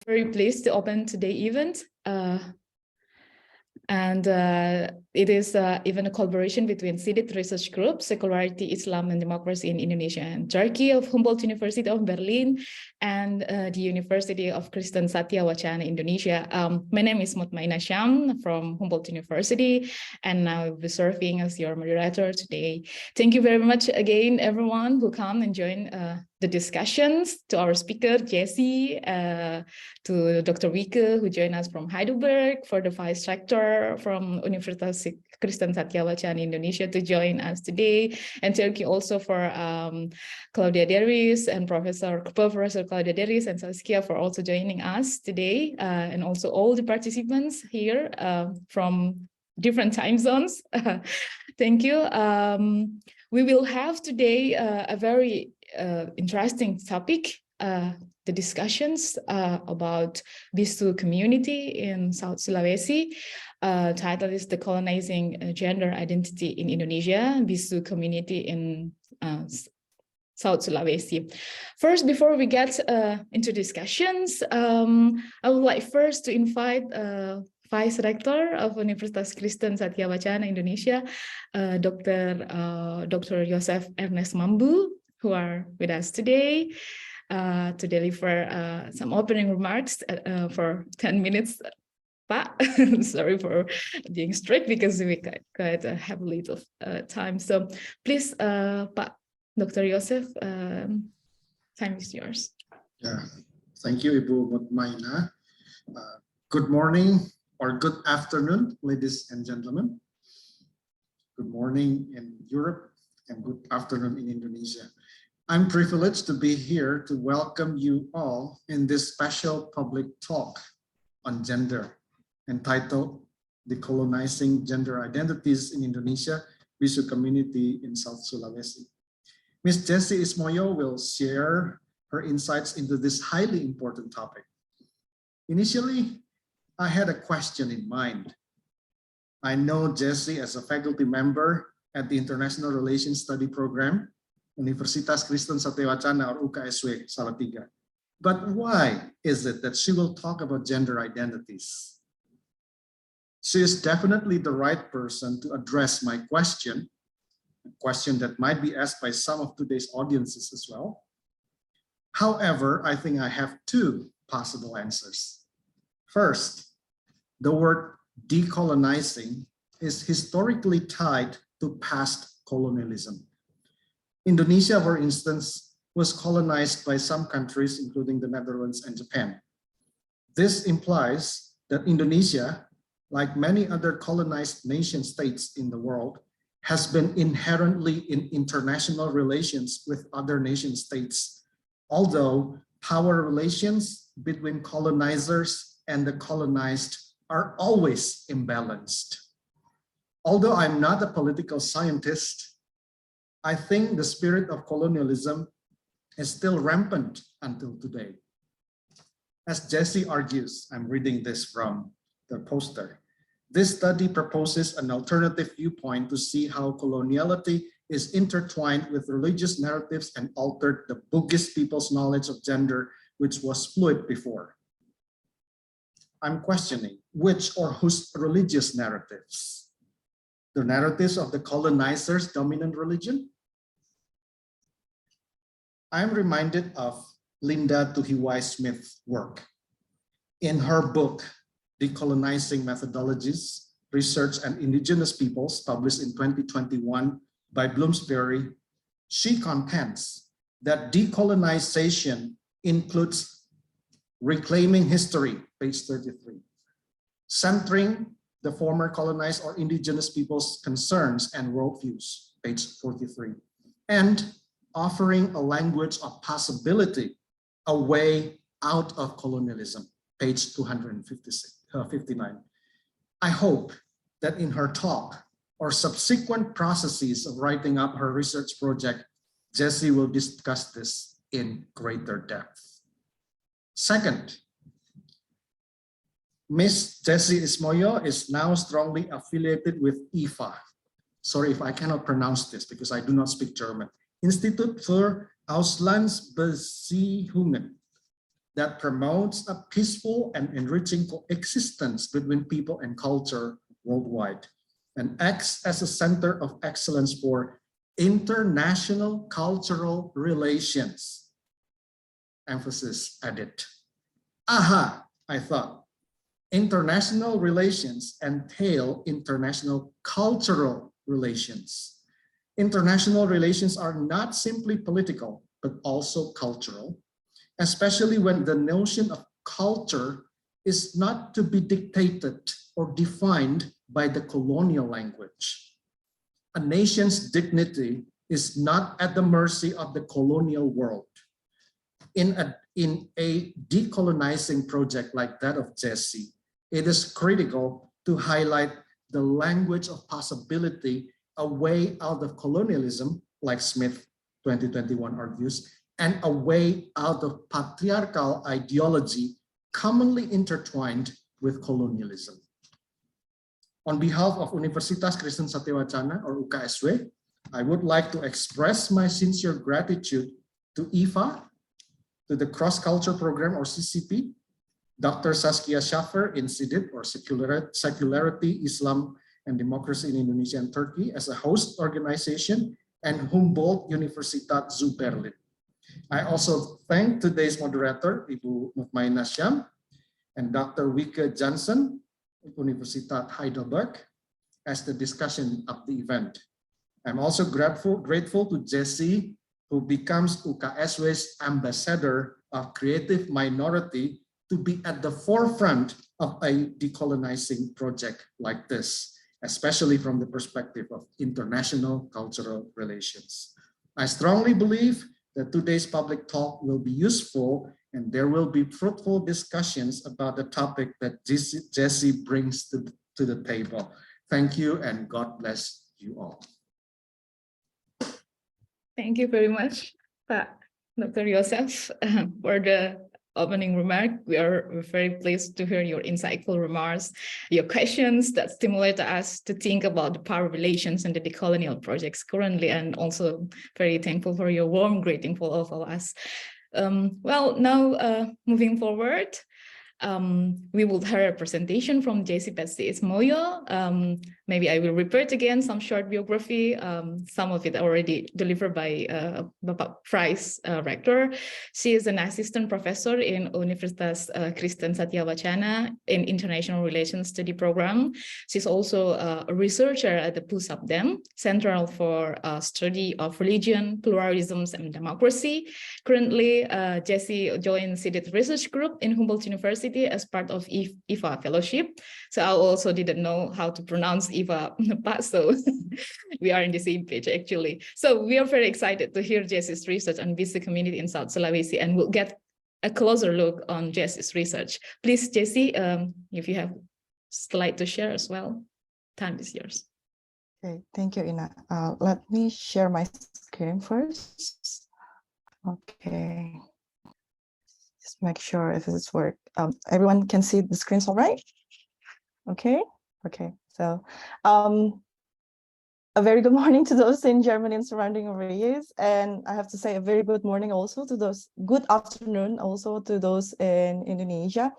Very pleased to open today's event. It is even a collaboration between CIDIT Research Group, Secularity, Islam, and Democracy in Indonesia and Turkey of Humboldt University of Berlin, and the University of Kristen Satya Wacana, Indonesia. My name is Mutmainah Syam from Humboldt University, and I will be serving as your moderator today. Thank you very much again, everyone who come and join the discussions, to our speaker, Jessy, to Dr. Wikke, who joined us from Heidelberg, for the Vice Rector from Universitas Kristen Satya Wacana, Indonesia, to join us today. And thank you also for Claudia Deris and Professor Claudia Deris and Saskia for also joining us today, and also all the participants here from different time zones. Thank you. We will have today a very interesting topic, the discussions about Bissu community in South Sulawesi. Title is Decolonizing Gender Identity in Indonesia, Bissu community in South Sulawesi. First, before we get into discussions, I would like first to invite Vice Rector of Universitas Kristen Satya Wacana, Indonesia, Dr. Joseph Ernest Mambu, who are with us today to deliver some opening remarks for 10 minutes. Pak, sorry for being strict because we quite have a little time. So please, Pak, Dr. Joseph, time is yours. Yeah, thank you, Ibu Mutmainah. Good morning or good afternoon, ladies and gentlemen. Good morning in Europe and good afternoon in Indonesia. I'm privileged to be here to welcome you all in this special public talk on gender, entitled Decolonizing Gender Identities in Indonesia, Bissu Community in South Sulawesi. Ms. Jessy Ismoyo will share her insights into this highly important topic. Initially, I had a question in mind. I know Jessy as a faculty member at the International Relations Study Program, Universitas Kristen Satya Wacana, or UKSW Salatiga. But why is it that she will talk about gender identities? She is definitely the right person to address my question, a question that might be asked by some of today's audiences as well. However, I think I have two possible answers. First, the word decolonizing is historically tied to past colonialism. Indonesia, for instance, was colonized by some countries, including the Netherlands and Japan. This implies that Indonesia, like many other colonized nation states in the world, has been inherently in international relations with other nation states, although power relations between colonizers and the colonized are always imbalanced. Although I'm not a political scientist, I think the spirit of colonialism is still rampant until today. As Jessy argues, I'm reading this from the poster, this study proposes an alternative viewpoint to see how coloniality is intertwined with religious narratives and altered the Bugis people's knowledge of gender, which was fluid before. I'm questioning which or whose religious narratives? The narratives of the colonizers' dominant religion? I'm reminded of Linda Tuhiwai Smith's work. In her book, Decolonizing Methodologies, Research and Indigenous Peoples, published in 2021 by Bloomsbury, she contends that decolonization includes reclaiming history, page 33, centering the former colonized or indigenous people's concerns and worldviews, page 43, and offering a language of possibility, a way out of colonialism, page 259. I hope that in her talk or subsequent processes of writing up her research project, Jessy will discuss this in greater depth. Second, Ms. Jessy Ismoyo is now strongly affiliated with IFA. Sorry if I cannot pronounce this because I do not speak German. Institute für Auslandsbeziehungen, that promotes a peaceful and enriching coexistence between people and culture worldwide, and acts as a center of excellence for international cultural relations. Emphasis added. Aha, I thought. International relations entail international cultural relations. International relations are not simply political, but also cultural, especially when the notion of culture is not to be dictated or defined by the colonial language. A nation's dignity is not at the mercy of the colonial world. In a decolonizing project like that of Jessy, it is critical to highlight the language of possibility, a way out of colonialism, like Smith 2021 argues, and a way out of patriarchal ideology commonly intertwined with colonialism. On behalf of Universitas Kristen Satya Wacana, or UKSW, I would like to express my sincere gratitude to IFA, to the Cross Culture Program, or CCP, Dr. Saskia Schaffer in SIDIT, or Secularity, Islam, and Democracy in Indonesia and Turkey, as a host organization, and Humboldt Universitat zu Berlin. I also thank today's moderator, Ibu Mutmainah Syam, and Dr. Wikke Jansen, Universitat Heidelberg, as the discussion of the event. I'm also grateful to Jessy, who becomes UKSW's ambassador of creative minority, to be at the forefront of a decolonizing project like this, especially from the perspective of international cultural relations. I strongly believe that today's public talk will be useful, and there will be fruitful discussions about the topic that Jessy brings to the table. Thank you, and God bless you all. Thank you very much, Dr. Yosef, for the opening remark. We are very pleased to hear your insightful remarks, your questions that stimulate us to think about the power relations and the decolonial projects currently, and also very thankful for your warm greeting for all of us. Well, now moving forward, we will hear a presentation from Jessy Ismoyo. Maybe I will repeat again some short biography, some of it already delivered by Bapak Price Rector. She is an assistant professor in Universitas Kristen Satya Wacana in International Relations Study Program. She's also a researcher at the PUSAPDEM, Central for Study of Religion, Pluralisms, and Democracy. Currently, Jessy joined SIDIT Research Group in Humboldt University as part of IFA Fellowship. So I also didn't know how to pronounce IFA, so we are in the same page actually. So we are very excited to hear Jessy's research on Bissu community in South Sulawesi, and we'll get a closer look on Jessy's research. Please, Jessy, if you have a slide to share as well, time is yours. Okay, thank you, Ina. Let me share my screen first. Okay. Just make sure if this works. Everyone can see the screens all right? Okay, okay. So a very good morning to those in Germany and surrounding areas. And I have to say a very good morning also to those, good afternoon also to those in Indonesia.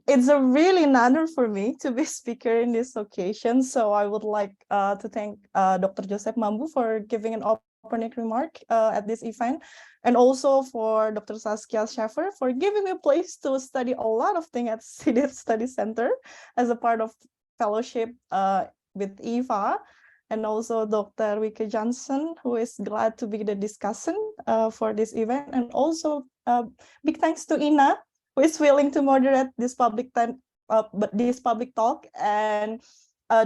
It's a really an honor for me to be speaker in this occasion. So I would like to thank Dr. Joseph Mambu for giving an opening remark at this event, and also for Dr. Saskia Schaffer for giving me a place to study a lot of things at SIDIT Study Center as a part of fellowship with IFA, and also Dr. Wikke Jansen, who is glad to be the discussant for this event, and also big thanks to Ina, who is willing to moderate this public talk, and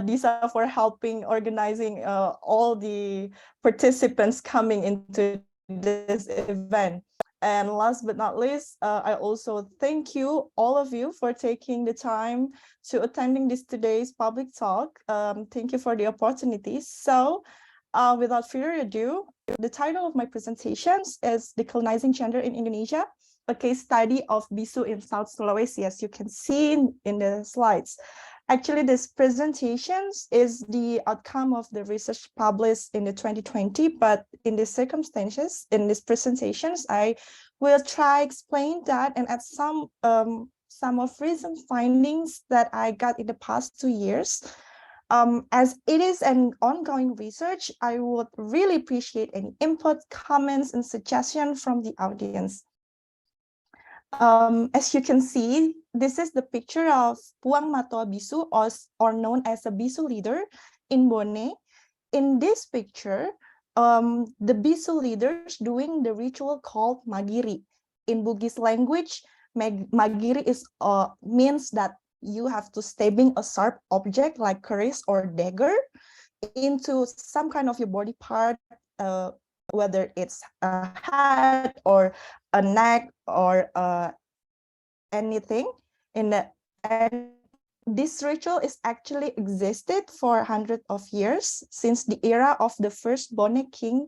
Disa for helping organizing all the participants coming into this event. And last but not least, I also thank you, all of you, for taking the time to attending today's public talk. Thank you for the opportunity. So without further ado, the title of my presentations is Decolonizing Gender in Indonesia, a case study of Bissu in South Sulawesi, as you can see in the slides. Actually, this presentation is the outcome of the research published in the 2020, but in these circumstances, in these presentations, I will try explain that and add some of recent findings that I got in the past 2 years. As it is an ongoing research, I would really appreciate any input, comments, and suggestions from the audience. As you can see, this is the picture of Puang Matoa Bissu, or known as a Bissu leader in Bone. In this picture, the Bissu leaders doing the ritual called magiri. In Bugis language, magiri means that you have to stabbing a sharp object like keris or dagger into some kind of your body part, whether it's a head or a neck or anything. And this ritual is actually existed for hundreds of years since the era of the first Bone king,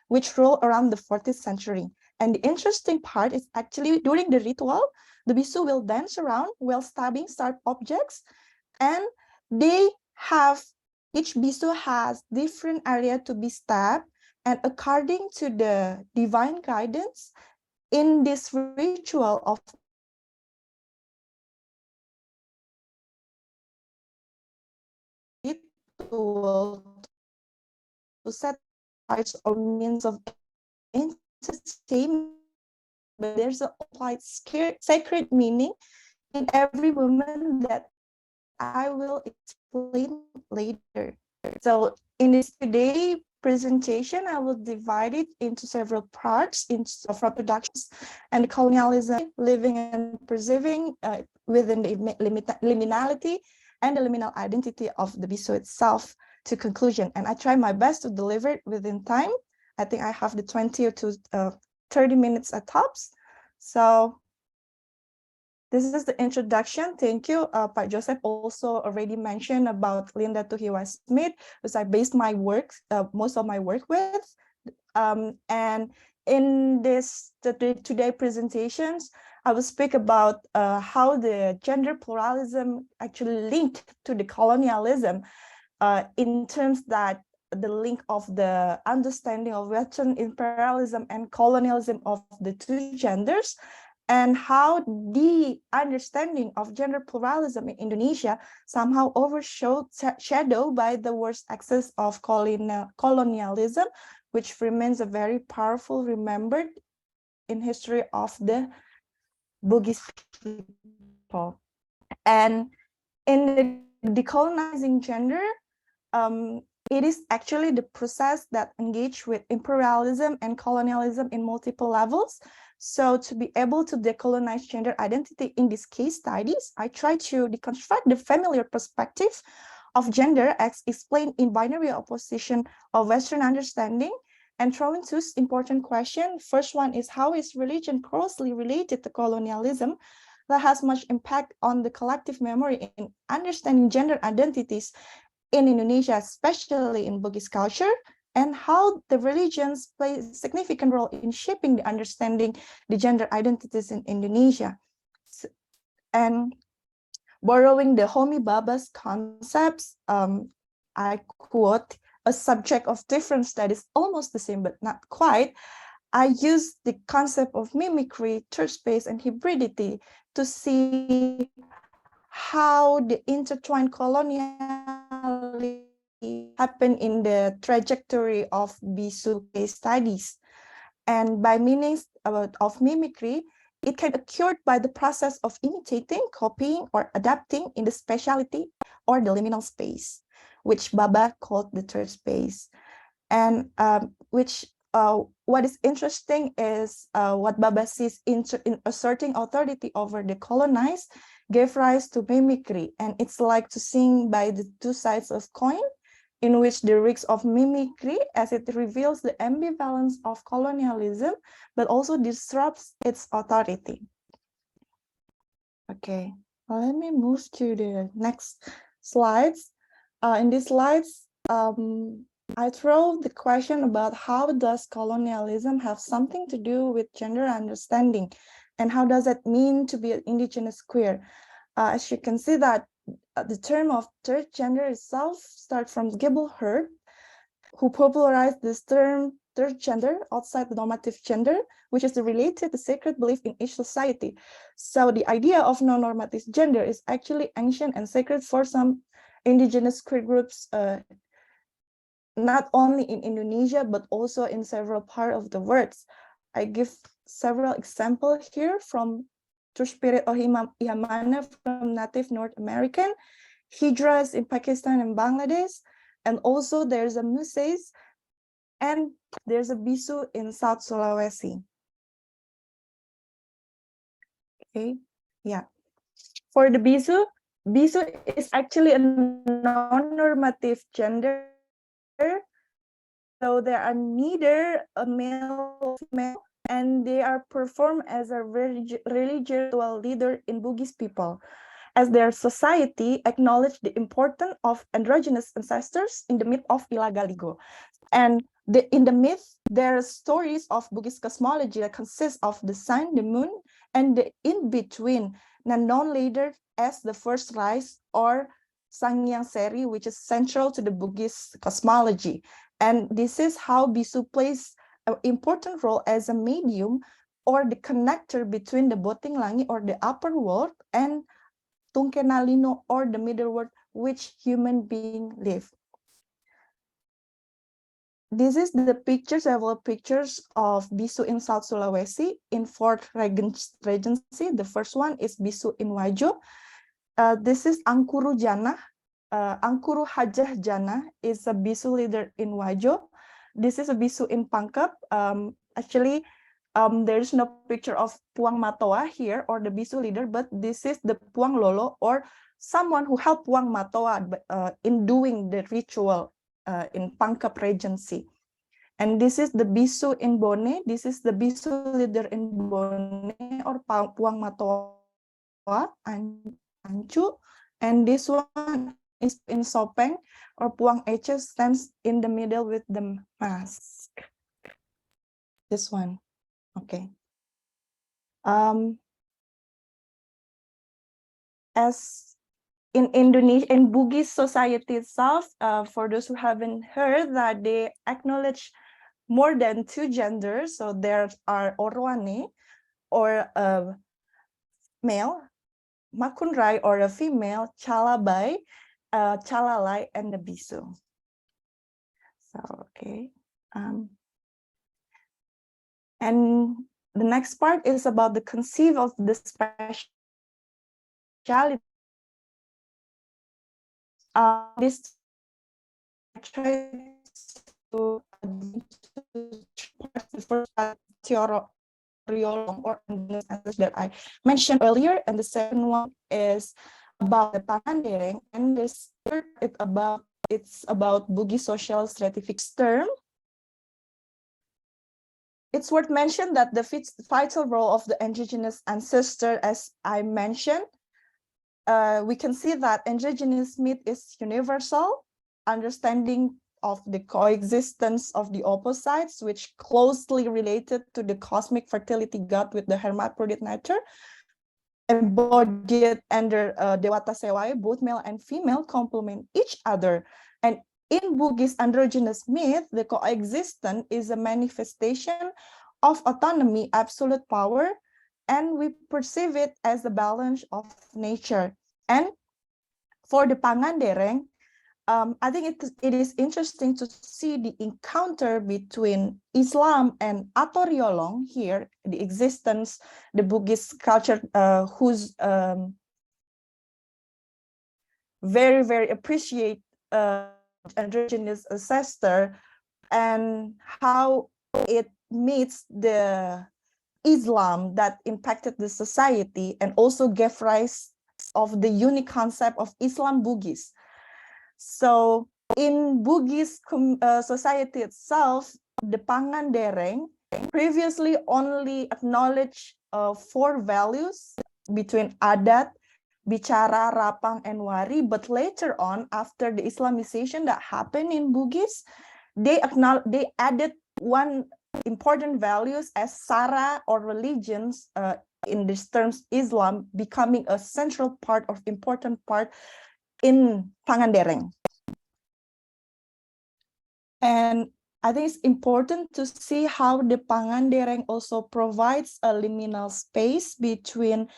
which ruled around the 14th century. And the interesting part is actually during the ritual, the Bissu will dance around while stabbing sharp objects, and each Bissu has different area to be stabbed, and according to the divine guidance in this ritual of ritual to set parts or means of entertainment, but there's a quite sacred meaning in every movement that I will explain later. So in this today presentation, I will divide it into several parts from productions and colonialism, living and preserving within the liminality and the liminal identity of the Bissu itself to conclusion. And I try my best to deliver it within time. I think I have the 20 to 30 minutes at tops. So this is the introduction. Thank you. Pak Joseph also already mentioned about Linda Tuhiwa Smith, which I based my work, most of my work with. And in this today presentations, I will speak about how the gender pluralism actually linked to the colonialism in terms that the link of the understanding of Western imperialism and colonialism of the two genders, and how the understanding of gender pluralism in Indonesia somehow overshadowed by the worst axis of colonialism, which remains a very powerful remembered in history of the Bugis people. And in the decolonizing gender, it is actually the process that engage with imperialism and colonialism in multiple levels. So to be able to decolonize gender identity in these case studies, I try to deconstruct the familiar perspective of gender as explained in binary opposition of Western understanding and throw into important questions. First one is, how is religion closely related to colonialism that has much impact on the collective memory in understanding gender identities in Indonesia, especially in Bugis culture, and how the religions play a significant role in shaping the understanding the gender identities in Indonesia. And borrowing the Homi Bhabha's concepts, I quote, a subject of difference that is almost the same but not quite. I use the concept of mimicry, third space, and hybridity to see how the intertwined coloniality happen in the trajectory of Bissu case studies. And by meanings of mimicry, it can occur by the process of imitating, copying, or adapting in the speciality or the liminal space, which Bhabha called the third space. And what is interesting is what Bhabha sees in asserting authority over the colonized gave rise to mimicry. And it's like to sing by the two sides of coin, in which the risks of mimicry, as it reveals the ambivalence of colonialism, but also disrupts its authority. Okay, well, let me move to the next slides. In these slides, I throw the question about how does colonialism have something to do with gender understanding, and how does it mean to be an indigenous queer? As you can see that the term of third gender itself starts from Gable Hurd, who popularized this term third gender outside the normative gender, which is related to sacred belief in each society. So the idea of non-normative gender is actually ancient and sacred for some indigenous queer groups, not only in Indonesia, but also in several parts of the world. I give several examples here from True Spirit Ohimana from Native North American, Hijras in Pakistan and Bangladesh, and also there's a Muses, and there's a Bissu in South Sulawesi. Okay, yeah. For the Bissu, Bissu is actually a non-normative gender. So there are neither a male or female, and they are performed as a religious leader in Bugis people, as their society acknowledged the importance of androgynous ancestors in the myth of I La Galigo. And in the myth, there are stories of Bugis cosmology that consists of the sun, the moon, and the in-between, known later as the first rise or Sangyang Seri, which is central to the Bugis cosmology. And this is how Bissu plays an important role as a medium or the connector between the Boting Langi or the upper world and Tungkenalino or the middle world, which human beings live. This is the picture, several pictures of Bissu in South Sulawesi in Fourth Regency. The first one is Bissu in Wajo. This is Angkuru Jana. Angkuru Hajah Jana is a Bissu leader in Wajo. This is a Bissu in Pangkep. Actually, there is no picture of Puang Matoa here or the Bissu leader, but this is the Puang Lolo or someone who helped Puang Matoa in doing the ritual in Pangkep Regency. And this is the Bissu in Bone. This is the Bissu leader in Bone or Puang Matoa, Ancu. And this one is in Sopeng or Puang Ece, stands in the middle with the mask. This one, okay. As in Indonesia, in Bugis society itself, for those who haven't heard, that they acknowledge more than 2 genders. So there are oroane or a male, makkunrai or a female, calabai, calalai, and the Bissu. So, okay. And the next part is about the conceive of the speciality. This I try to the first theorem or that I mentioned earlier, and the second one is about the Pangandereng, and this third it's about Bugis social stratification term. It's worth mentioning that the vital role of the indigenous ancestor, as I mentioned, we can see that indigenous myth is universal, understanding of the coexistence of the opposites, which closely related to the cosmic fertility god with the hermaphrodite nature, embodied under Dewata Sewai, both male and female complement each other. And in Bugis androgynous myth, the coexistence is a manifestation of autonomy, absolute power, and we perceive it as the balance of nature. And for the Pangandereng, I think it is interesting to see the encounter between Islam and Atoriolong here, the existence, the Bugis culture, who's very, very appreciate androgynous ancestor and how it meets the Islam that impacted the society and also gave rise of the unique concept of Islam Bugis. So in Bugis society itself, the Pangandereng previously only acknowledged 4 values between adat, bicara, rapang, and wari, but later on, after the Islamization that happened in Bugis, they added one important values as sara or religions, in these terms Islam becoming a central part of important part in Pangandereng. And I think it's important to see how the Pangandereng also provides a liminal space between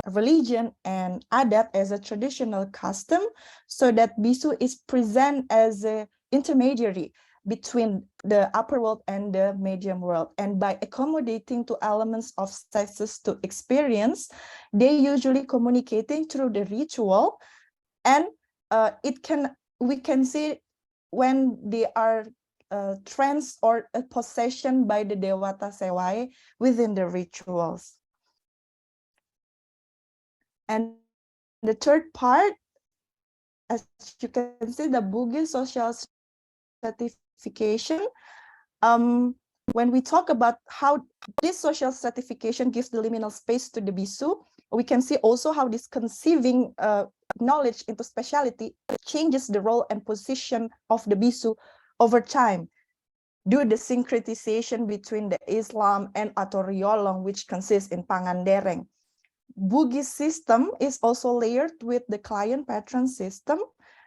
religion and adat as a traditional custom, so that Bissu is present as an intermediary between the upper world and the medium world. And by accommodating to elements of sexes to experience, they usually communicating through the ritual, and we can see when they are trance or a possession by the Dewata Sewai within the rituals. And the third part, as you can see, the Bugis social stratification. When we talk about how this social stratification gives the liminal space to the Bissu, we can see also how this conceiving knowledge into speciality changes the role and position of the Bissu over time, due to the syncretization between the Islam and Atoriolong, which consists in Pangandereng. Bugis system is also layered with the client patron system,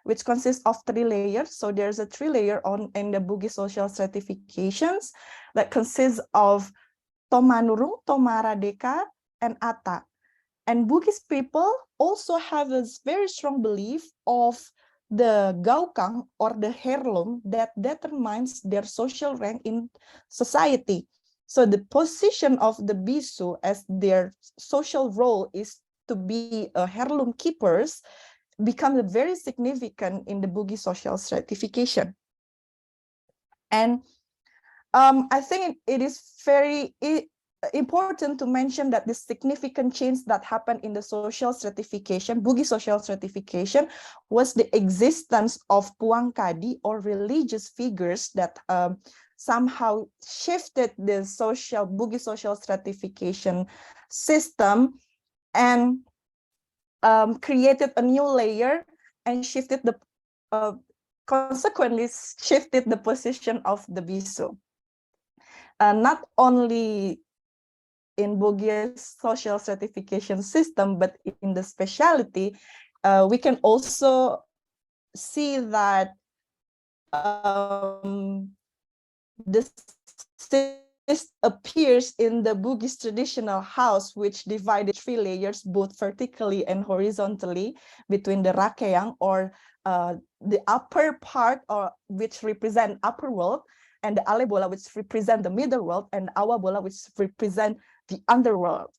which consists of 3 layers. So there's a 3 layer in the Bugis social stratifications that consists of Tomanurung, Tomaradeka, and Ata. And Bugis people also have a very strong belief of the gaukang or the heirloom that determines their social rank in society. So the position of the Bissu as their social role is to be heirloom keepers becomes very significant in the Bugis social stratification. And I think it is very important to mention that the significant change that happened in the social stratification, Bugis social stratification, was the existence of Puang Kadi or religious figures that somehow shifted the Bugis social stratification system and created a new layer and shifted consequently shifted the position of the Bissu. Not only in Bugis social stratification system, but in the speciality, we can also see that this appears in the Bugis traditional house, which divided 3 layers, both vertically and horizontally, between the Rakeang or the upper part, or which represent upper world, and the Alebola, which represent the middle world, and Awabola, which represent the underworld.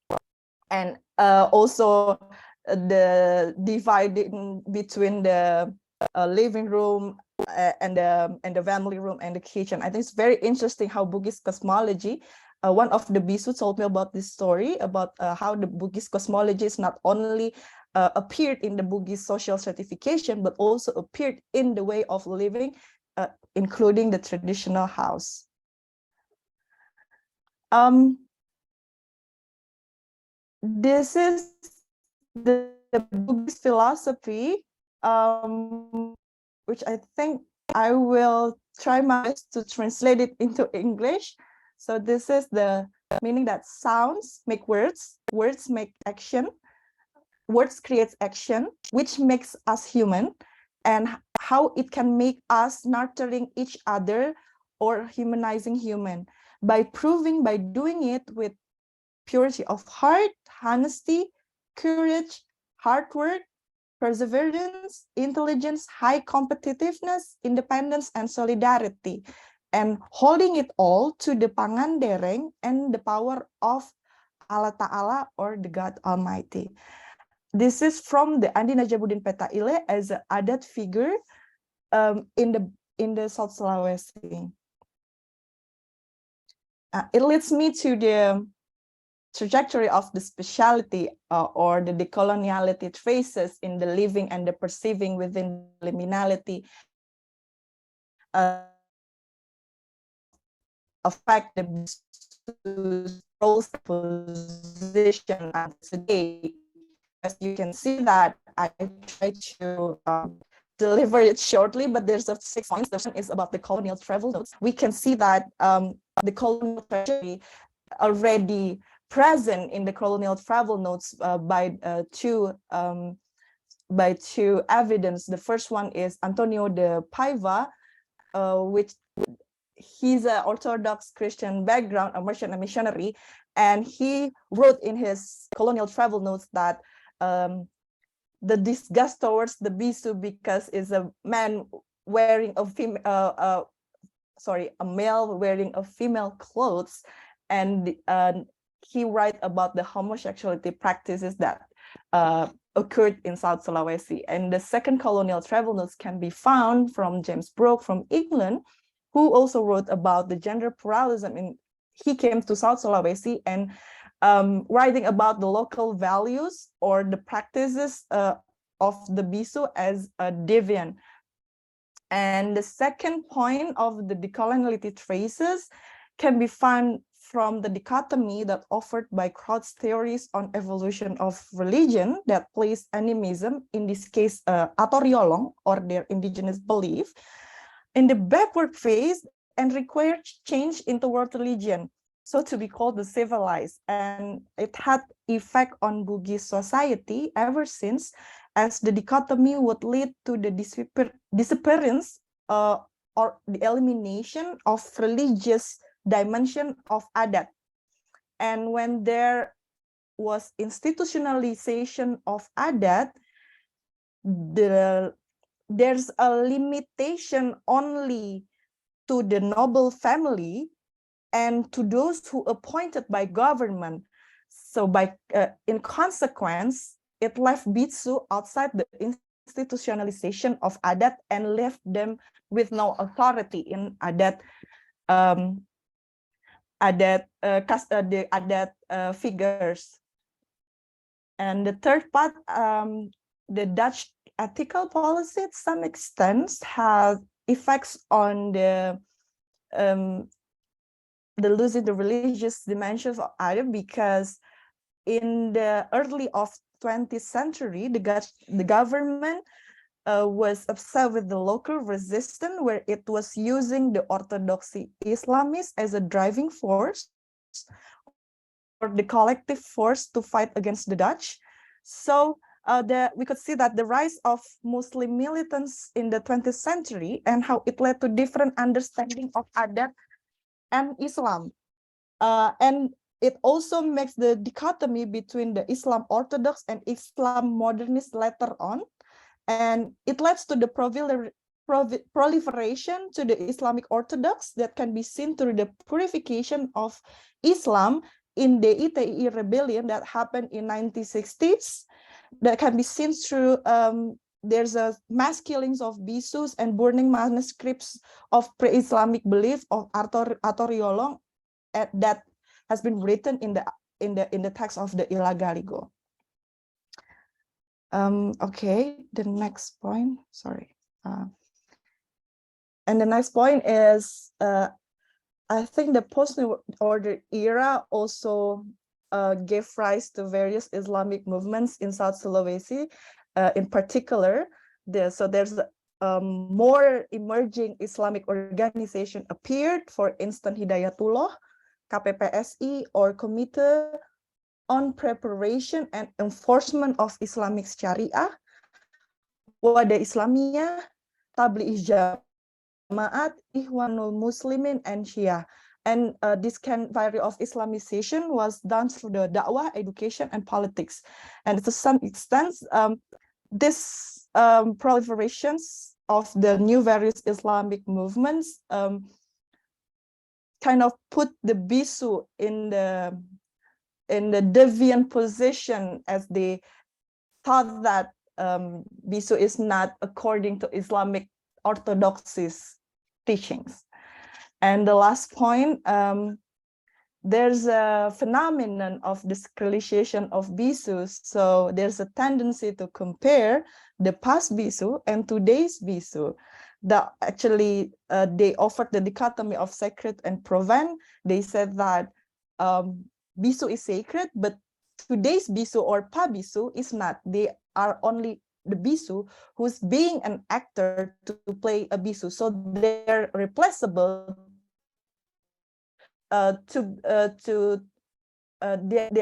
And also the dividing between the living room and the family room and the kitchen. I think it's very interesting how Bugis cosmology, one of the Bissu told me about this story about how the Bugis cosmology is not only appeared in the Bugis social stratification, but also appeared in the way of living, including the traditional house. This is the Bugis philosophy, which I think I will try my best to translate it into English. So this is the meaning that sounds make words, words make action, words creates action, which makes us human, and how it can make us nurturing each other or humanizing human by doing it with purity of heart, honesty, courage, hard work, perseverance, intelligence, high competitiveness, independence, and solidarity, and holding it all to the Pangandereng and the power of Allah Ta'ala or the God Almighty. This is from the Andi Najabudin Petaile as an adat figure in the South Sulawesi. It leads me to the trajectory of the speciality or the decoloniality traces in the living and the perceiving within liminality affect the roles position today. As you can see that I try to deliver it shortly, but there's a 6 points. The first is about the colonial travel notes. We can see that the colonial treasury already present in the colonial travel notes by two evidence. The first one is Antonio de Paiva, which he's an Orthodox Christian background, a merchant and missionary, and he wrote in his colonial travel notes that the disgust towards the Bissu because is a man wearing a male wearing a female clothes, and he write about the homosexuality practices that occurred in South Sulawesi. And the second colonial travel notes can be found from James Brooke from England, who also wrote about the gender pluralism. He came to South Sulawesi and writing about the local values or the practices of the Bissu as a deviant. And the second point of the decoloniality traces can be found from the dichotomy that offered by Kraut's theories on evolution of religion that place animism, in this case Atoriolong, or their indigenous belief, in the backward phase and required change into world religion, so to be called the civilized. And it had effect on Bugis society ever since, as the dichotomy would lead to the disappearance or the elimination of religious dimension of adat. And when there was institutionalization of adat, there's a limitation only to the noble family and to those who appointed by government. So in consequence, it left Bissu outside the institutionalization of adat and left them with no authority in adat figures. And the third part, the Dutch ethical policy to some extent has effects on the losing the religious dimensions of adat, because in the early of 20th century, the government was upset with the local resistance, where it was using the Orthodoxy Islamists as a driving force or the collective force to fight against the Dutch. So we could see that the rise of Muslim militants in the 20th century and how it led to different understanding of adat and Islam. And it also makes the dichotomy between the Islam Orthodox and Islam modernist later on. And it leads to the proliferation to the Islamic Orthodox that can be seen through the purification of Islam in the ITI rebellion that happened in 1960s. That can be seen through there's a mass killings of Bissus and burning manuscripts of pre-Islamic belief of Atoriolong that has been written in the text of the I La Galigo. Okay, the next point, sorry. And the next point is, I think the post-New Order era also gave rise to various Islamic movements in South Sulawesi. In particular, there's more emerging Islamic organization appeared, for instance, Hidayatullah, KPPSI, or Committee on Preparation and Enforcement of Islamic Sharia, Wada Islamiyah, Tabligh Jamaat, Ikhwanul Muslimin, and Shia. And this kind of Islamization was done through the da'wah, education, and politics. And to some extent, this proliferations of the new various Islamic movements kind of put the Bissu in the deviant position, as they thought that Bissu is not according to Islamic orthodoxy's teachings. And the last point, there's a phenomenon of discretialization of Bissus. So there's a tendency to compare the past Bissu and today's Bissu. That actually they offered the dichotomy of sacred and profane. They said that Bissu is sacred, but today's Bissu or Pa Bissu is not. They are only the Bissu who's being an actor to play a Bissu. So they're replaceable they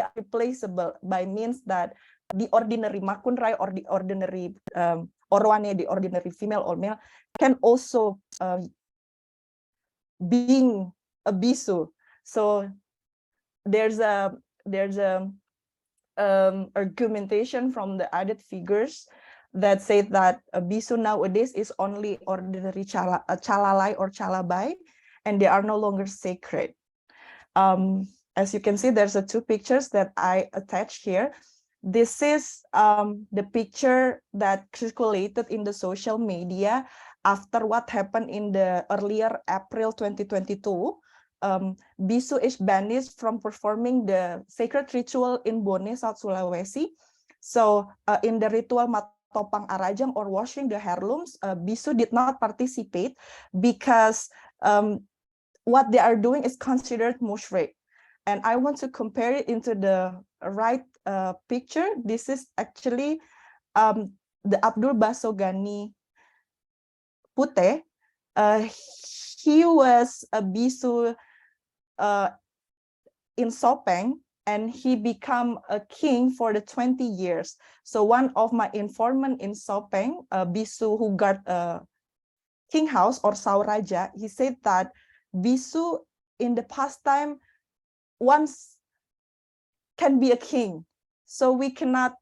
are replaceable by means that the ordinary makkunrai or the ordinary oroane, the ordinary female or male, can also being a Bissu. So there's a argumentation from the added figures that say that a Bissu nowadays is only ordinary calalai or calabai, and they are no longer sacred. As you can see, there's two pictures that I attached here. This is the picture that circulated in the social media after what happened in the earlier April 2022. Bissu is banished from performing the sacred ritual in Bone, South Sulawesi. So in the ritual Matopang Arajang, or washing the heirlooms, Bissu did not participate because what they are doing is considered mushrik. And I want to compare it into the right picture. This is actually the Abdul Basogani Pute. He was a Bissu in Sopeng, and he became a king for the 20 years. So one of my informant in Sopeng, Bissu who guard king house or Sauraja, he said that Bissu in the past time once can be a king. So we cannot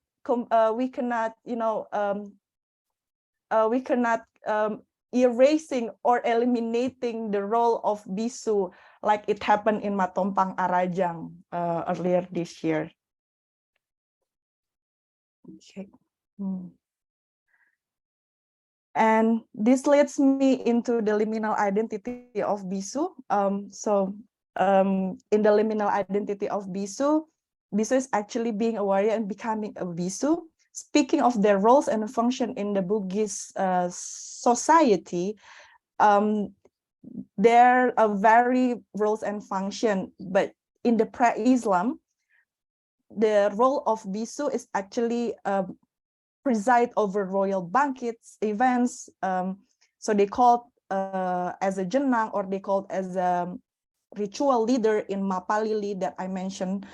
erasing or eliminating the role of Bissu like it happened in Matompang Arajang earlier this year. Okay. And this leads me into the liminal identity of Bissu. In the liminal identity of Bissu, Bissu is actually being a warrior and becoming a Bissu. Speaking of their roles and function in the Bugis society, there are very roles and function, but in the pre-Islam, the role of Bissu is actually preside over royal banquets, events. So they called as a jenang, or they called as a ritual leader in Mapalili that I mentioned.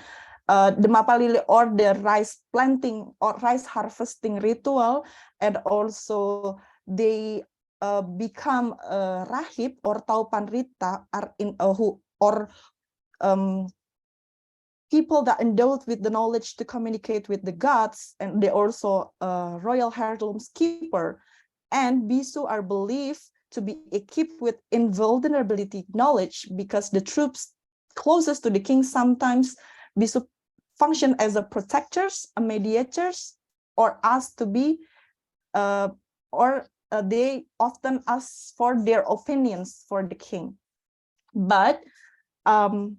The Mapalili, or the rice planting or rice harvesting ritual, and also they become rahib or taupanrita are in people that endowed with the knowledge to communicate with the gods, and they also royal heirlooms keeper. And Bissu are believed to be equipped with invulnerability knowledge, because the troops closest to the king sometimes Bissu function as a protectors, a mediators, or asked to be, they often ask for their opinions for the king. But after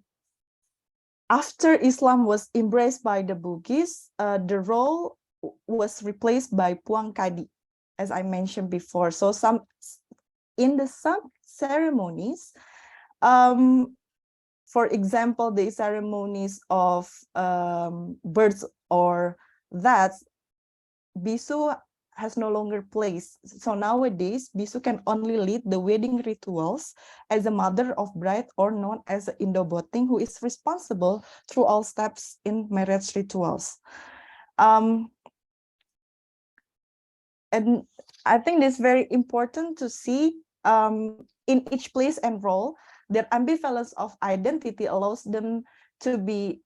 Islam was embraced by the Bugis, the role was replaced by Puang Kadi, as I mentioned before. So in some ceremonies, for example, the ceremonies of births or that, Bissu has no longer place. So nowadays, Bissu can only lead the wedding rituals as a mother of bride, or known as an Indoboting, who is responsible through all steps in marriage rituals. And I think it's very important to see in each place and role, their ambivalence of identity allows them to be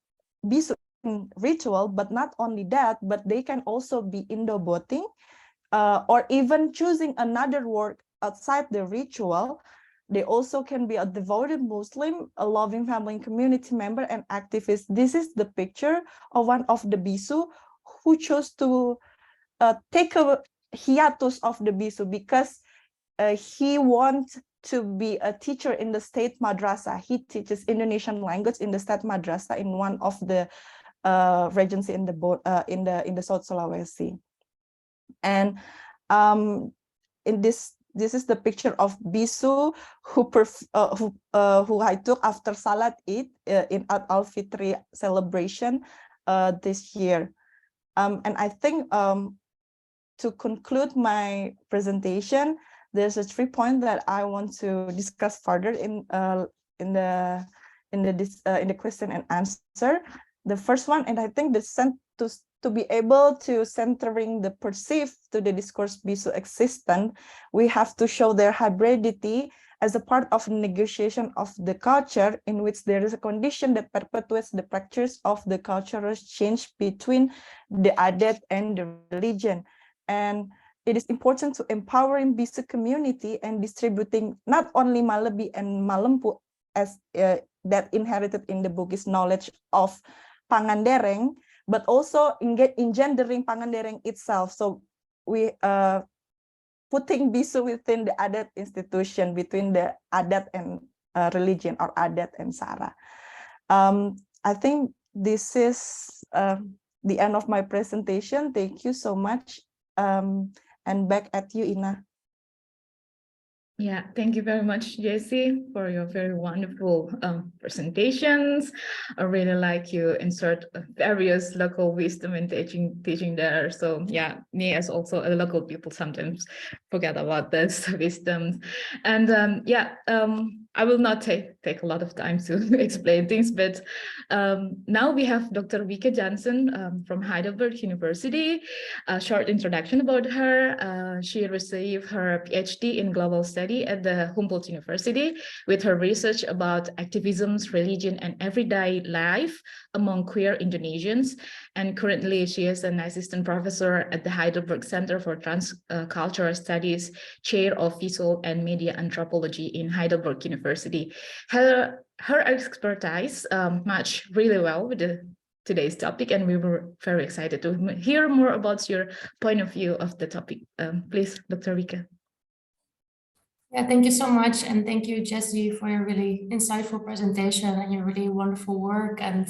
Bissu in ritual, but not only that, but they can also be Indoboting, or even choosing another work outside the ritual. They also can be a devoted Muslim, a loving family and community member, and activist. This is the picture of one of the Bissu who chose to take a hiatus of the Bissu because he wants to be a teacher in the state madrasah. He teaches Indonesian language in the state madrasah in one of the regency in the South Sulawesi. And in this is the picture of Bissu who I took after Salat Eid in Al-Fitri celebration this year. And I think to conclude my presentation, there's 3 points that I want to discuss further in the question and answer. The first one, and I think to to be able to centering the perceived to the discourse Bissu existent, we have to show their hybridity as a part of negotiation of the culture in which there is a condition that perpetuates the practice of the cultural change between the adat and the religion. And it is important to empowering Bissu community and distributing not only Malabi and Malempu as that inherited in the Bugis knowledge of Pangandereng, but also engendering Pangandereng itself. So we putting Bissu within the adat institution, between the adat and religion, or adat and Sara. I think this is the end of my presentation. Thank you so much. And back at you, Ina. Yeah, thank you very much, Jessy, for your very wonderful presentations. I really like you insert various local wisdom in teaching there. So yeah, me as also a local people sometimes forget about this wisdom. And I will not take a lot of time to explain things, but now we have Dr. Wikke Jansen from Heidelberg University. A short introduction about her. She received her PhD in global studies at the Humboldt University with her research about activisms, religion, and everyday life among queer Indonesians. And currently she is an assistant professor at the Heidelberg Center for Transcultural Studies, chair of visual and media anthropology in Heidelberg University. Her expertise matched really well with today's topic, and we were very excited to hear more about your point of view of the topic. Please, Dr. Wikke. Yeah, thank you so much. And thank you, Jessy, for your really insightful presentation and your really wonderful work and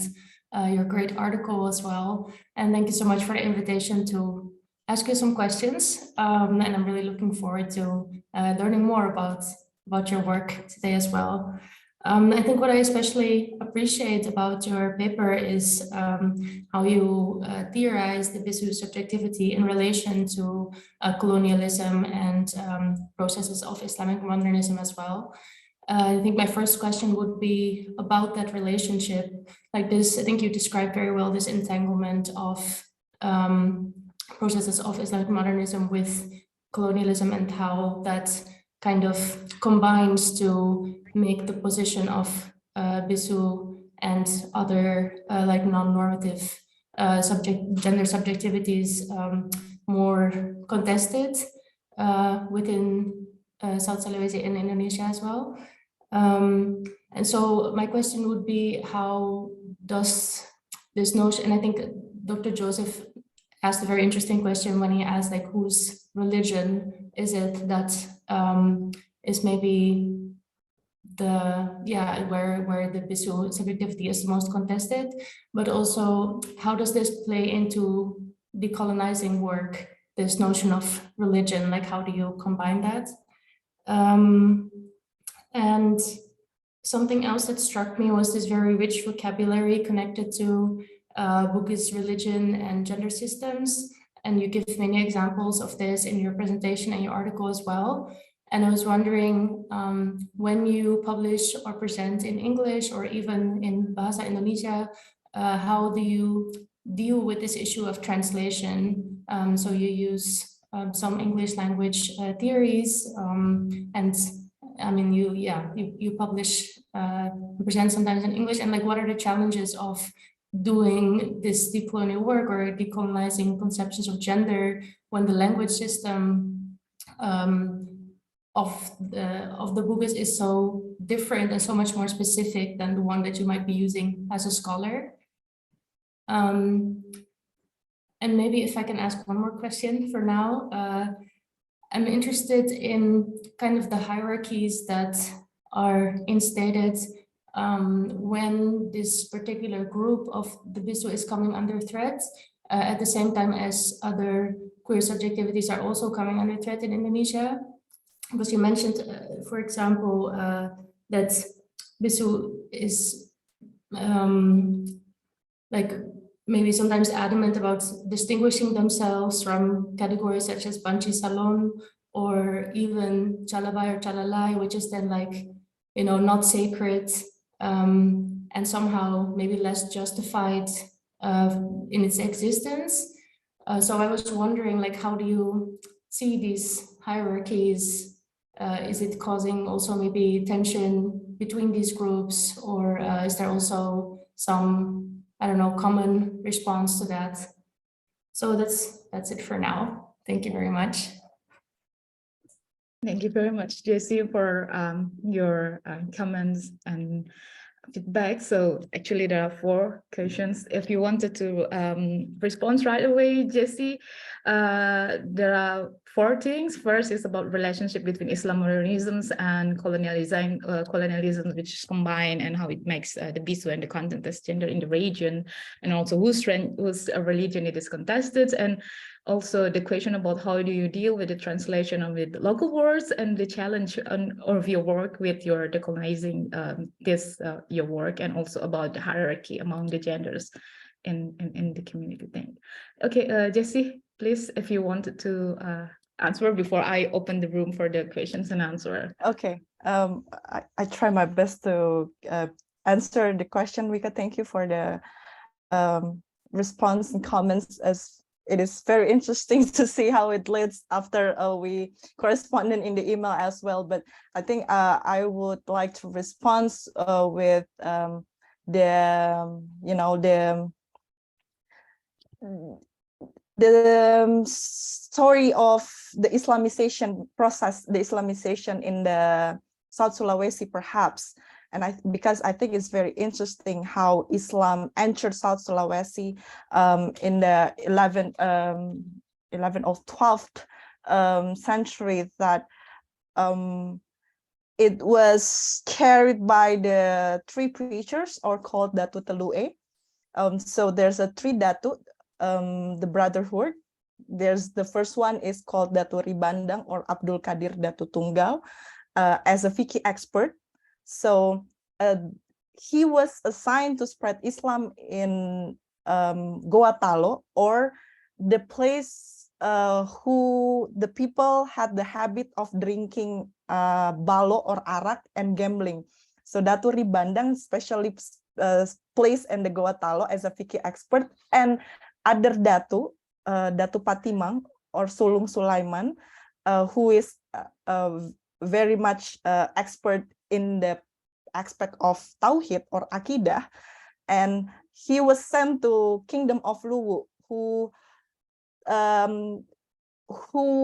your great article as well. And thank you so much for the invitation to ask you some questions. And I'm really looking forward to learning more about your work today as well. I think what I especially appreciate about your paper is how you theorize the Bissu subjectivity in relation to colonialism and processes of Islamic modernism as well. I think my first question would be about that relationship. Like this, I think you described very well this entanglement of processes of Islamic modernism with colonialism and how that kind of combines to make the position of Bissu and other like non-normative gender subjectivities more contested within South Sulawesi in Indonesia as well. And so my question would be, how does this notion, and I think Dr. Joseph asked a very interesting question when he asked like whose religion is it that is maybe where the Bissu subjectivity is the most contested, but also how does this play into decolonizing work, this notion of religion, like how do you combine that? And something else that struck me was this very rich vocabulary connected to Bugis religion and gender systems. And you give many examples of this in your presentation and your article as well. And I was wondering, when you publish or present in English or even in Bahasa Indonesia, how do you deal with this issue of translation? So you use some English language theories, and I mean, you publish, present sometimes in English, and like, what are the challenges of doing this decolonial work or decolonizing conceptions of gender when the language system of the Bugis is so different and so much more specific than the one that you might be using as a scholar? And maybe if I can ask one more question for now, I'm interested in kind of the hierarchies that are instated when this particular group of the Bissu is coming under threat, at the same time as other queer subjectivities are also coming under threat in Indonesia. Because you mentioned, for example, that Bissu is like maybe sometimes adamant about distinguishing themselves from categories such as Banci Salon or even calabai or calalai, which is then like, not sacred and somehow maybe less justified in its existence. So I was wondering, like, how do you see these hierarchies? Is it causing also maybe tension between these groups, or is there also some, I don't know, common response to that? So that's it for now. Thank you very much. Thank you very much, Jessy, for your comments and feedback. So actually there are 4 questions. If you wanted to respond right away, Jessy, there are 4 things. First is about relationship between Islamonisms and colonialism, which is combined, and how it makes the Bissu and the content as gender in the region, and also whose religion it is contested, and also the question about how do you deal with the translation of the local words and the challenge of your work with your decolonizing your work, and also about the hierarchy among the genders in the community thing. Okay, Jessy, please, if you wanted to answer before I open the room for the questions and answer. Okay, I try my best to answer the question, Wikke. Thank you for the response and comments, as it is very interesting to see how it leads after we corresponded in the email as well. But I think I would like to respond with the story of the Islamization process, the Islamization in the South Sulawesi, perhaps. And because I think it's very interesting how Islam entered South Sulawesi in the 11th or 12th century, that it was carried by the 3 preachers, or called Datu Telue. So there's a 3 Datu, the brotherhood. There's the first one is called Datu Ribandang, or Abdul Qadir Datu Tunggal, as a Vikke expert. So he was assigned to spread Islam in Goa Talo, or the place who the people had the habit of drinking balo or arak and gambling. So Datu Ribandang specially placed in the Goa Talo as a Vikke expert, and other Datu, Datu Patimang or Sulung Sulaiman, who is very much expert in the aspect of Tauhid or Akidah, and he was sent to Kingdom of Luwu, who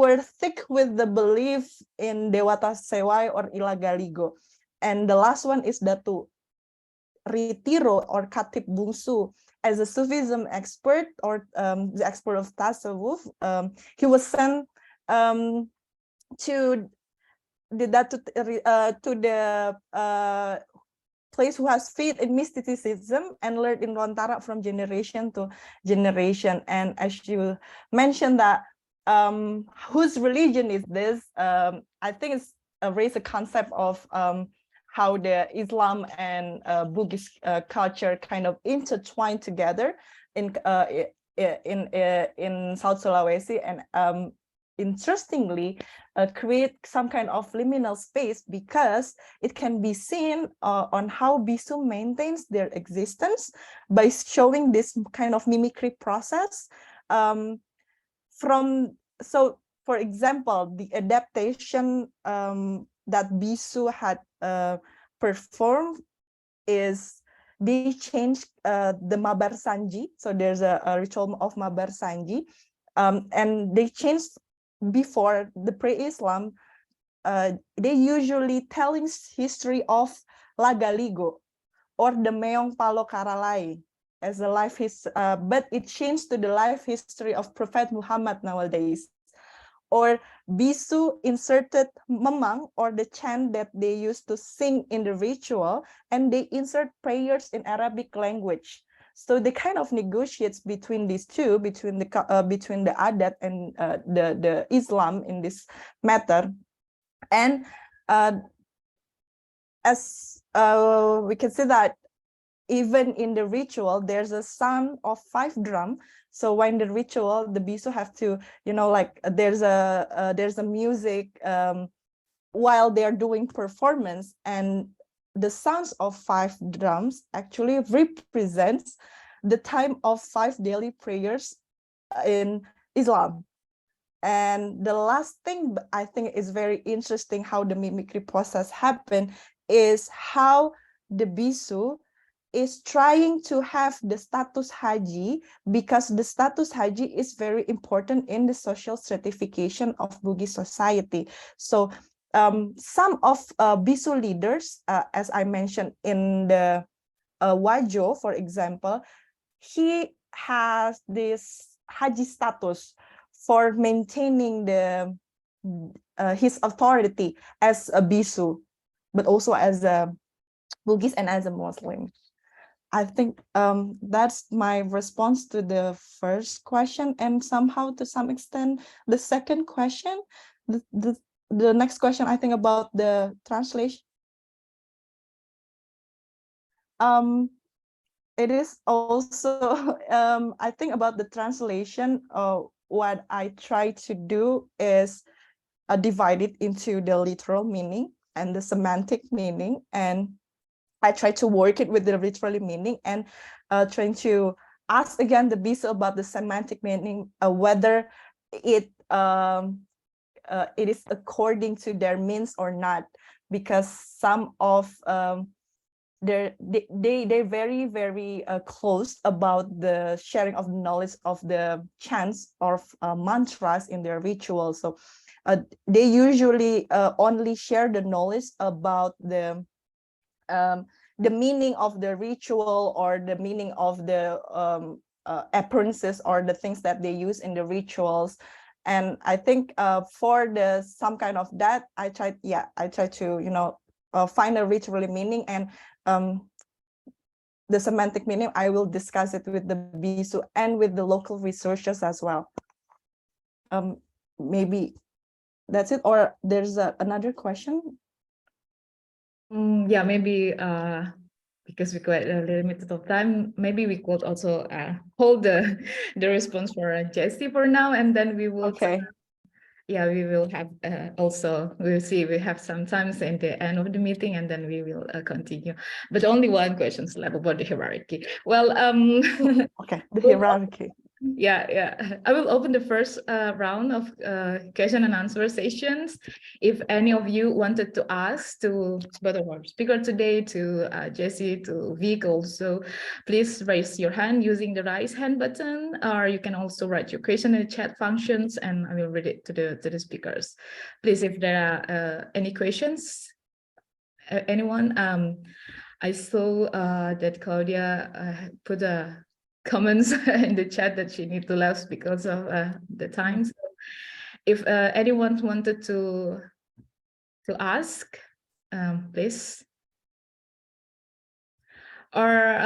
were thick with the belief in Dewata Sewai or I La Galigo. And the last one is Datu Ritiro or Khatib Bungsu, as a Sufism expert, or the expert of Tasawwuf. He was sent to the place who has faith in mysticism and learned in Lontara from generation to generation. And as you mentioned that whose religion is this, I think it's raised a concept of how the Islam and Bugis culture kind of intertwined together in South Sulawesi, and interestingly create some kind of liminal space, because it can be seen on how Bissu maintains their existence by showing this kind of mimicry process. So for example, the adaptation that Bissu had performed is they changed the Mabar Sanji. So there's a ritual of Mabar Sanji, and they changed. Before the pre-Islam, they usually telling history of La Galigo or the Meong Palo Calalai as a life history, but it changed to the life history of Prophet Muhammad nowadays. Or Bissu inserted memang, or the chant that they used to sing in the ritual, and they insert prayers in Arabic language. So they kind of negotiates between these two, between the Adat and the Islam in this matter. And as we can see that even in the ritual, there's a sound of 5 drum. So when the ritual, the Bissu have to, like there's a music while they're doing performance, and the sounds of 5 drums actually represents the time of 5 daily prayers in Islam. And the last thing I think is very interesting how the mimicry process happened is how the Bissu is trying to have the status haji, because the status haji is very important in the social stratification of Bugis society. So some of Bissu leaders, as I mentioned in the Wajo, for example, he has this haji status for maintaining the his authority as a Bissu, but also as a Bugis and as a Muslim. I think that's my response to the first question, and somehow to some extent the second question. The next question, I think, about the translation. It is also I think about the translation. What I try to do is divide it into the literal meaning and the semantic meaning, and I try to work it with the literal meaning, and trying to ask again the Bissu about the semantic meaning, whether it is according to their means or not, because some of they're very, very close about the sharing of knowledge of the chants or mantras in their rituals. So they usually only share the knowledge about the meaning of the ritual or the meaning of the appearances or the things that they use in the rituals. And I think for the some kind of that, I try to find a literal meaning, and the semantic meaning I will discuss it with the Bissu and with the local researchers as well. Maybe that's it, or there's another question. Yeah, maybe because we quite limited of time, maybe we could also hold the response for Jessy for now, and then we will. Okay. Yeah, we will have also, we'll see, we have some times in the end of the meeting, and then we will continue. But only one question left about the hierarchy. Well, okay, the hierarchy. Yeah. I will open the first round of question and answer sessions. If any of you wanted to ask to both of our speaker today, to Jessy, to Wikke also, please raise your hand using the raise hand button, or you can also write your question in the chat functions, and I will read it to the speakers. Please, if there are any questions, anyone. I saw that Claudia put a comments in the chat that she need to leave because of the time. So if anyone wanted to ask, please. Or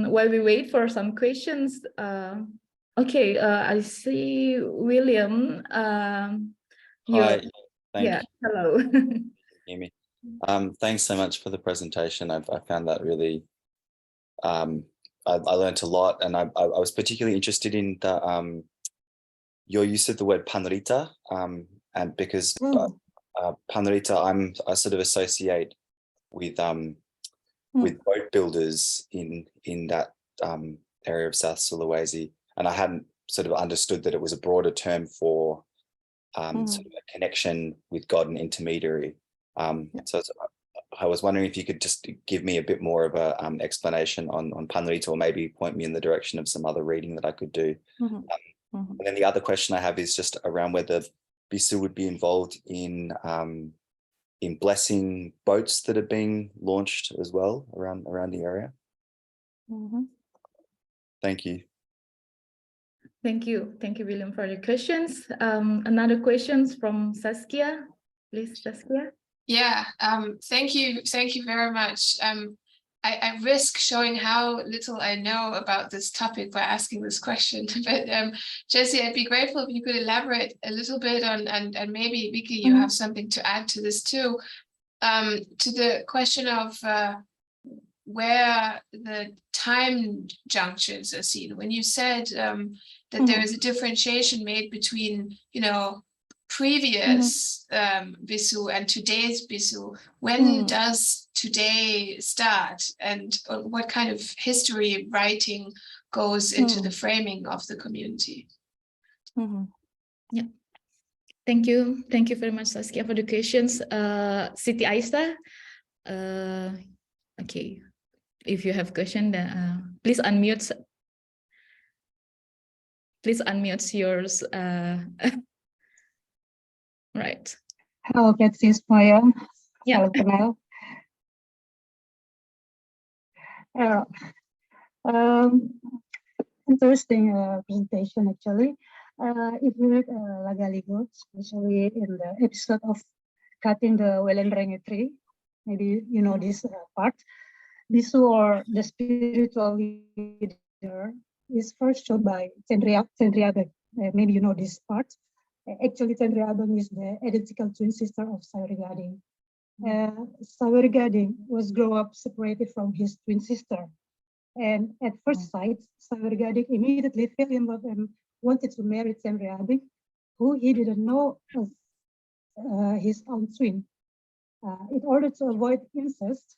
while we wait for some questions, okay, I see William. Hi, thank you. Hello. Hear me? Thanks so much for the presentation. I found that really, I learned a lot, and I was particularly interested in the your use of the word panrita, and because panrita I sort of associate with boat builders in that area of South Sulawesi, and I hadn't sort of understood that it was a broader term for sort of a connection with God and intermediary. So I was wondering if you could just give me a bit more of a explanation on panrita, or maybe point me in the direction of some other reading that I could do. And then the other question I have is just around whether Bissu would be involved in blessing boats that are being launched as well around the area. Thank you. Thank you, William, for your questions. Another questions from Saskia, please, Saskia. Yeah, thank you very much. I risk showing how little I know about this topic by asking this question, but Jessy, I'd be grateful if you could elaborate a little bit on, and maybe Wikke, you have something to add to this too, to the question of where the time junctures are seen. When you said that there is a differentiation made between, previous Bissu and today's Bissu, when does today start, and what kind of history writing goes into the framing of the community. Yeah. Thank you very much, Saskia, for the questions. Siti Aista, okay, if you have question, then please unmute. Please unmute yours. Right. Hello, Jessy Ismoyo. Yeah. Hello, Panel. Interesting presentation, actually. If you read La Galigo, especially in the episode of cutting the Wellenrenge tree, maybe you know this part. Bissu, or the spiritual leader, is first shown by Tendriabeng. Maybe you know this part. Actually, Tendriabeng is the identical twin sister of Sawery. Sawery was grow up separated from his twin sister. And at first sight, Sawery immediately fell in love and wanted to marry Tendriabeng, who he didn't know as his own twin. In order to avoid incest,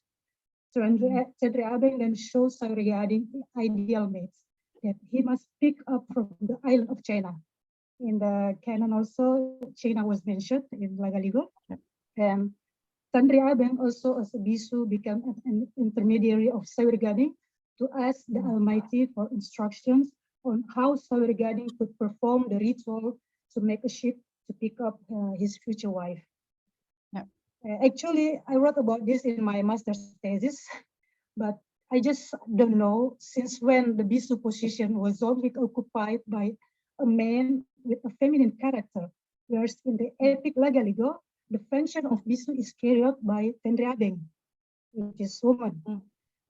Tendriabeng then shows Sawery ideal mates that he must pick up from the island of China. In the canon also, China was mentioned in La Galigo. And Tendriabeng also, as a Bissu, became an intermediary of Sawery to ask the Almighty for instructions on how Sawery could perform the ritual to make a ship to pick up his future wife. Actually, I wrote about this in my master's thesis, but I just don't know since when the Bissu position was only occupied by a man with a feminine character, whereas in the epic La Galigo, the function of Bissu is carried out by Tendriabeng, which is woman.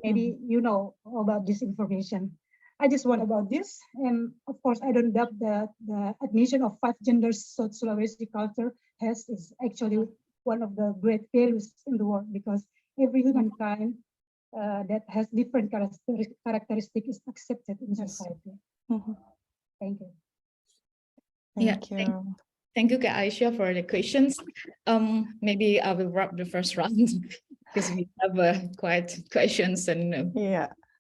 Maybe you know about this information. I just want about this, and of course, I don't doubt that the admission of 5 genders South Sulawesi culture is actually one of the great values in the world, because every humankind that has different characteristics is accepted in society. Thank you. Thank you. Thank you, Aisha, for the questions. Maybe I will wrap the first round because we have quite questions and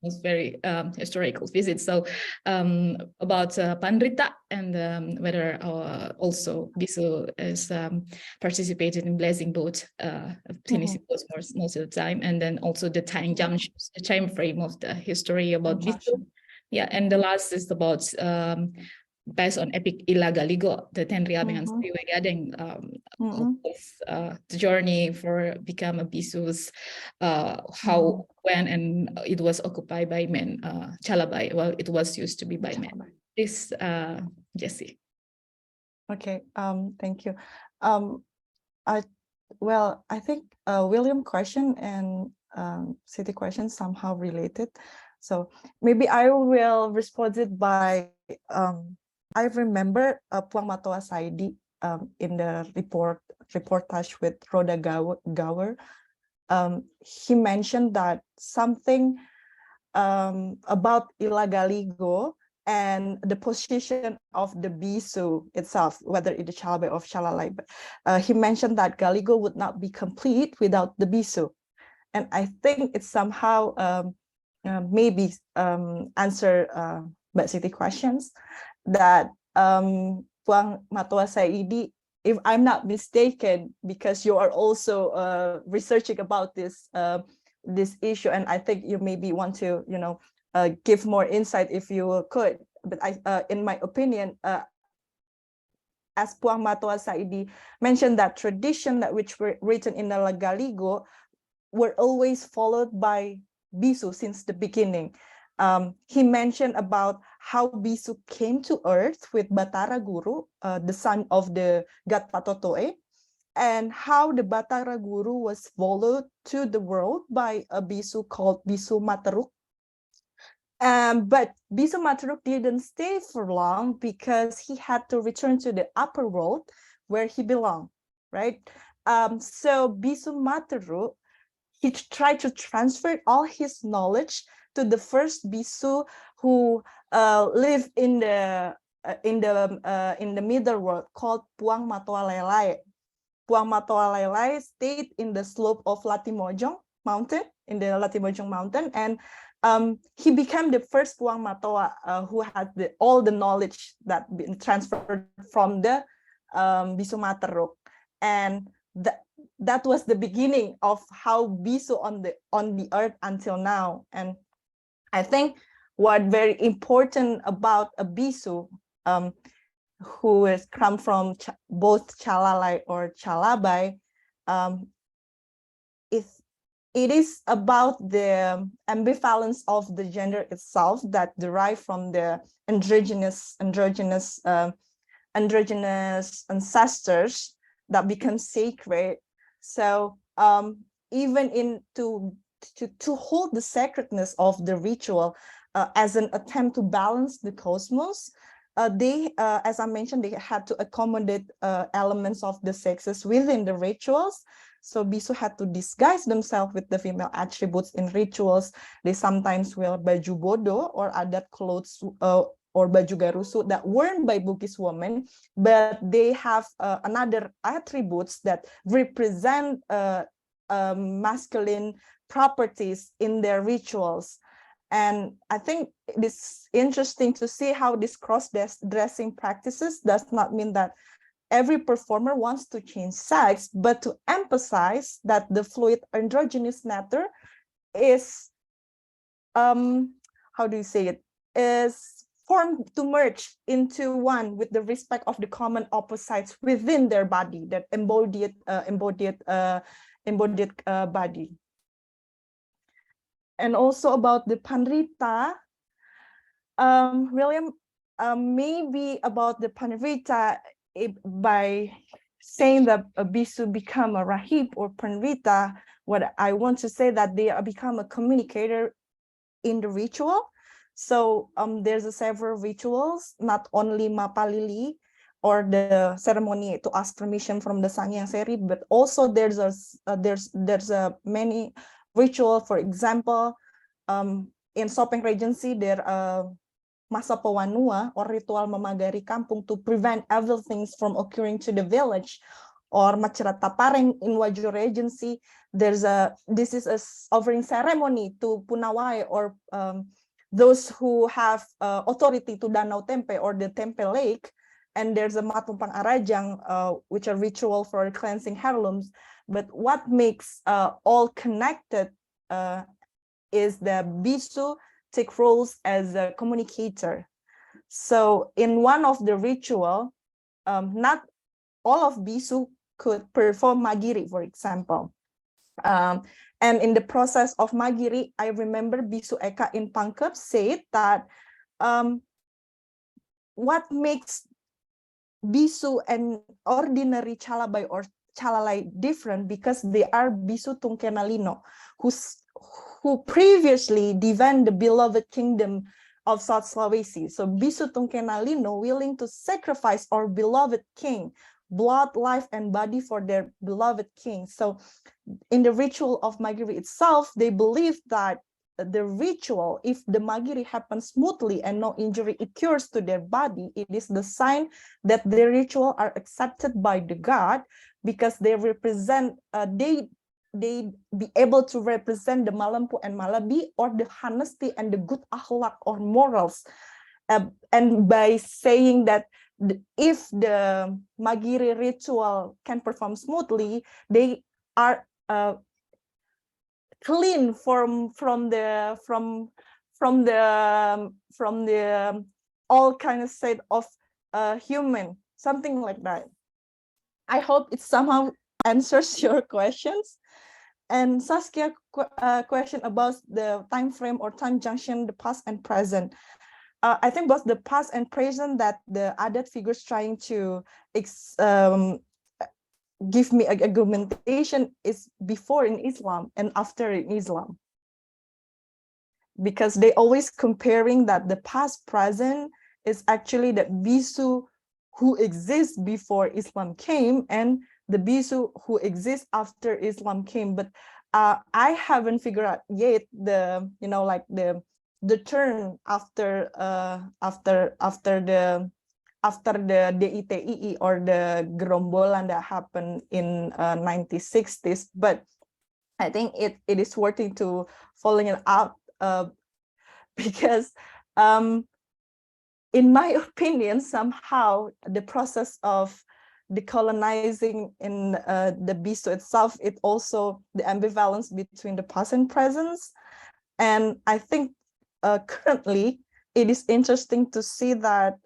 it's very historical visit. So about Pandrita and whether also Bissu is participated in blessing both most of the time, and then also the time frame of the history about Bissu. Yeah, and the last is about based on epic I La Galigo, the Tendriabeng and Sawery the journey for become a Bissu's how, when, and it was occupied by men, calabai. Well, it was used to be by men. This Jessy. Okay, thank you. I think William question and City question somehow related. So maybe I will respond it by I remember Puang Matoa Saidi in the reportage with Roda Gower. He mentioned that something about I La Galigo and the position of the Bissu itself, whether it's the calabai or calalai. But he mentioned that Galigo would not be complete without the Bissu, and I think it's somehow maybe answer Mbak Siti questions that Puang Matoa Saidi, if I'm not mistaken, because you are also researching about this this issue, and I think you maybe want to give more insight if you could. But in my opinion, as Puang Matoa Saidi mentioned, that tradition that which were written in the La Galigo were always followed by Bissu since the beginning. He mentioned about how Bissu came to earth with Batara Guru, the son of the god Patotoe, and how the Batara Guru was followed to the world by a Bissu called Bissu Materuk. But Bissu Materuk didn't stay for long because he had to return to the upper world where he belonged, right? So Bissu Materuk, he tried to transfer all his knowledge to the first Bissu who lived in the middle world, called Puang Matoa Lelai. Puang Matoa Lelai stayed in the slope of Latimojong mountain, in the Latimojong mountain, and he became the first Puang Matoa who had all the knowledge that been transferred from the Bissu Materuk, and that was the beginning of how Bissu on the earth until now. And I think what very important about a Bissu who is come from both calalai or calabai, it is about the ambivalence of the gender itself that derive from the androgynous ancestors that become sacred. So even to hold the sacredness of the ritual as an attempt to balance the cosmos, they, as I mentioned, they had to accommodate elements of the sexes within the rituals. So Bissu had to disguise themselves with the female attributes in rituals. They sometimes wear baju bodo or adat clothes or baju garusu that worn by Bugis women, but they have another attributes that represent masculine properties in their rituals. And I think it is interesting to see how this cross-dressing practices does not mean that every performer wants to change sex, but to emphasize that the fluid androgynous matter is, how do you say it, is formed to merge into one with the respect of the common opposites within their body, that embodied body. And also about the Panrita, William, maybe about the Panrita, by saying that a Bissu become a Rahib or Panrita, what I want to say that they become a communicator in the ritual. So there's several rituals, not only Mapalili or the ceremony to ask permission from the Sangyang Seri, but also there's a many ritual. For example, in Sopeng Regency, there Masa Pewanua or ritual memagari kampung to prevent evil things from occurring to the village, or Macerat Tapareng in Wajo Regency. This is a offering ceremony to Punawai or those who have authority to Danau Tempe or the Tempe Lake. And there's a Matumpang Arajang, which are ritual for cleansing heirlooms. But what makes all connected is the Bissu take roles as a communicator. So in one of the ritual, not all of Bissu could perform Magiri, for example. And in the process of Magiri, I remember Bissu Eka in Pangkep said that what makes Bissu and ordinary calabai or calalai different, because they are Bissu Tungkenalino, who previously defend the beloved kingdom of South Sulawesi. So Bissu Tungkenalino willing to sacrifice our beloved king, blood, life, and body for their beloved king. So in the ritual of Magiri itself, they believe that the ritual, if the Magiri happens smoothly and no injury occurs to their body, it is the sign that the ritual are accepted by the god, because they represent, they be able to represent the Malampu and Malabi, or the honesty and the good akhlak or morals. And by saying that if the Magiri ritual can perform smoothly, they are clean from the all kind of state of human, something like that. I hope it somehow answers your questions. And Saskia question about the time frame or time junction, the past and present. I think both the past and present that the adat figures trying to give me a argumentation is before in Islam and after in Islam, because they always comparing that the past present is actually the Bissu who exists before Islam came and the Bissu who exists after Islam came. But I haven't figured out yet the, you know, like the turn after the DITII or the gerombolan that happened in 1960s. But I think it is worthy to following it out because in my opinion, somehow the process of decolonizing in the Bissu itself, it also the ambivalence between the past and present. And I think currently it is interesting to see that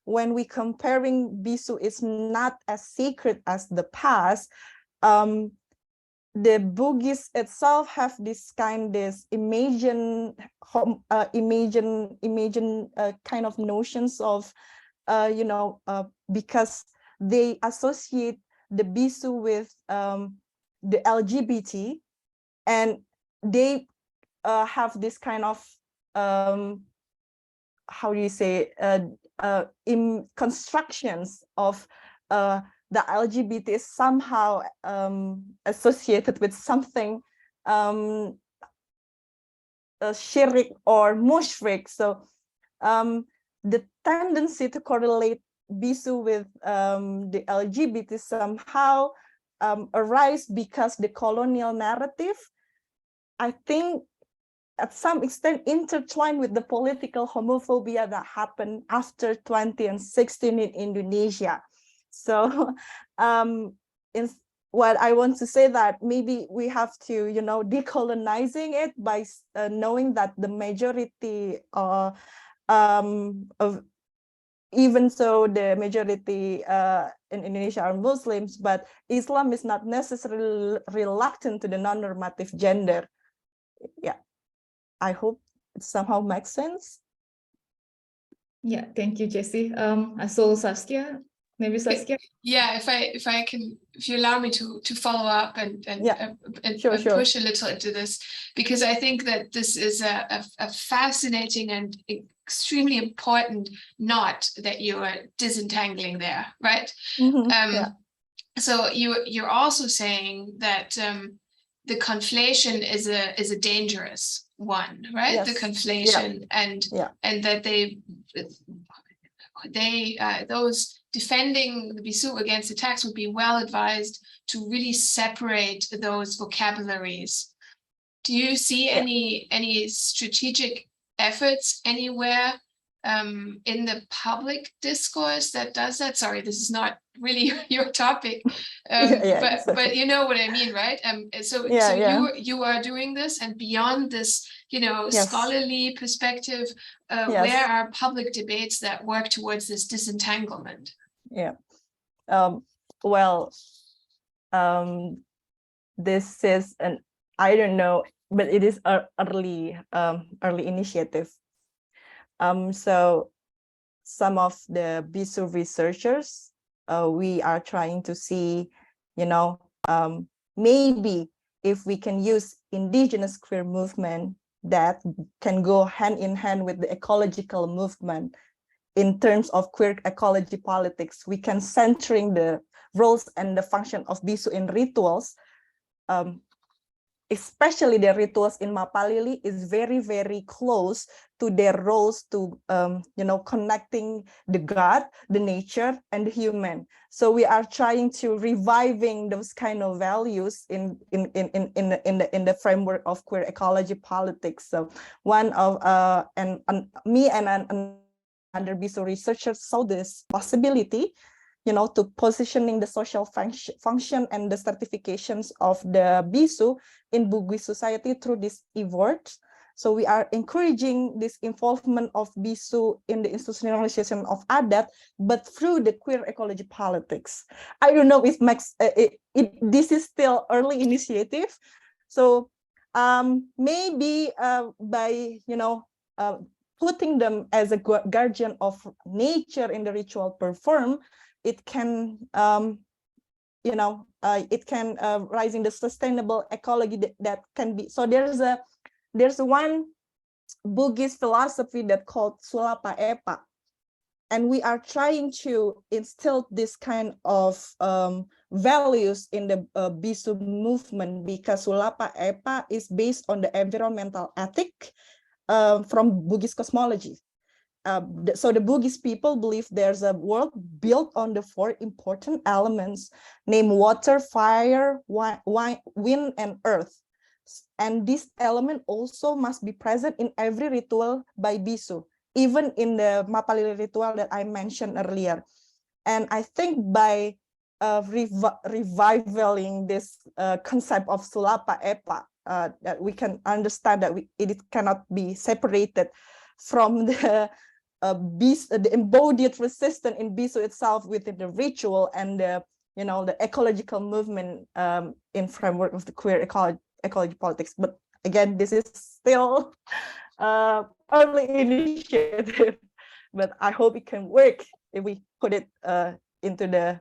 when we comparing Bissu, it's not as sacred as the past. The Bugis itself have this kind of notions of because they associate the Bissu with the LGBT, and they have this kind of how do you say in constructions of the LGBT is somehow associated with something shirik or mushrik. So the tendency to correlate Bissu with the LGBT somehow arise because the colonial narrative, I think, at some extent intertwined with the political homophobia that happened after 2016 in Indonesia. So in what I want to say that maybe we have to, decolonizing it by knowing that the majority of even so the majority in Indonesia are Muslims, but Islam is not necessarily reluctant to the non-normative gender. Yeah, I hope it somehow makes sense. Yeah, thank you, Jessy. So Saskia, maybe Saskia. Yeah, if you allow me to follow up and Sure. push a little into this, because I think that this is a fascinating and extremely important knot that you are disentangling there, right? So you're also saying that the conflation is a dangerous one, right? Yes. The conflation and that those defending the Bissu against attacks would be well advised to really separate those vocabularies. Do you see any strategic efforts anywhere in the public discourse that does that? Sorry, this is not really your topic, but you know what I mean, right? You are doing this, and beyond this, scholarly perspective, where are public debates that work towards this disentanglement? This is I don't know, but it is an early initiative. So some of the Bissu researchers, we are trying to see, maybe if we can use indigenous queer movement that can go hand in hand with the ecological movement in terms of queer ecology politics, we can centering the roles and the function of Bissu in rituals, especially the rituals in Mapalili is very, very close to their roles to, connecting the God, the nature, and the human. So we are trying to reviving those kind of values in the framework of queer ecology politics. So one of me and another Bissu researchers saw this possibility, to positioning the social function and the certifications of the Bissu in Bugis society through this efforts. So we are encouraging this involvement of Bissu in the institutionalization of adat, but through the queer ecology politics. I don't know if this is still early initiative. So maybe by putting them as a guardian of nature in the ritual perform, it can rising the sustainable ecology that can be. So there's one Bugis philosophy that called Sulapa Epa, and we are trying to instill this kind of values in the Bissu movement, because Sulapa Epa is based on the environmental ethic from Bugis cosmology. So the Bugis people believe there's a world built on the 4 important elements named water, fire, wind, and earth. And this element also must be present in every ritual by Bissu, even in the Mapalili ritual that I mentioned earlier. And I think by reviving this concept of Sulapa Epa, that we can understand that it cannot be separated from the the embodied resistance in Bissu itself within the ritual and the the ecological movement in framework of the queer ecology politics. But again, this is still early initiative, but I hope it can work if we put it into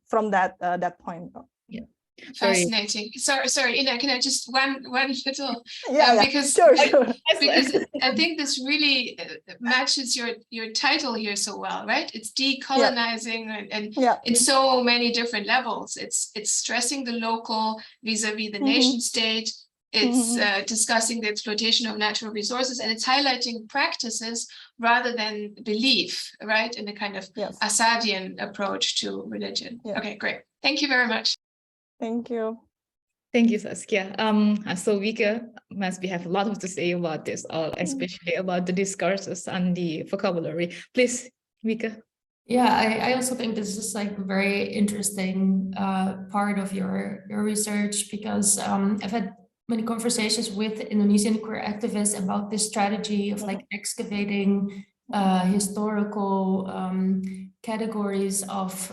from that point. Yeah. Fascinating. Sorry, Ina, can I just one little because sure. because I think this really matches your title here so well, right? It's decolonizing and in so many different levels. It's stressing the local vis-a-vis the nation state. It's discussing the exploitation of natural resources, and it's highlighting practices rather than belief, right? In a kind of Assadian approach to religion. Okay, great. Thank you very much. Thank you. Thank you, Saskia. So Wikke must have a lot to say about this, especially about the discourses and the vocabulary. Please, Wikke. Yeah, I also think this is like a very interesting part of your research, because I've had many conversations with Indonesian queer activists about this strategy of like excavating historical categories of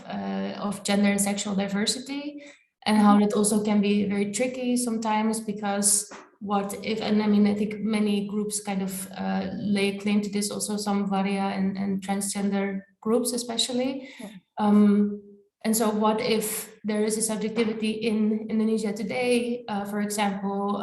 gender and sexual diversity, and how that also can be very tricky sometimes, because what if, and I mean, I think many groups kind of lay claim to this, also some varia and transgender groups especially. And so what if there is a subjectivity in Indonesia today, for example,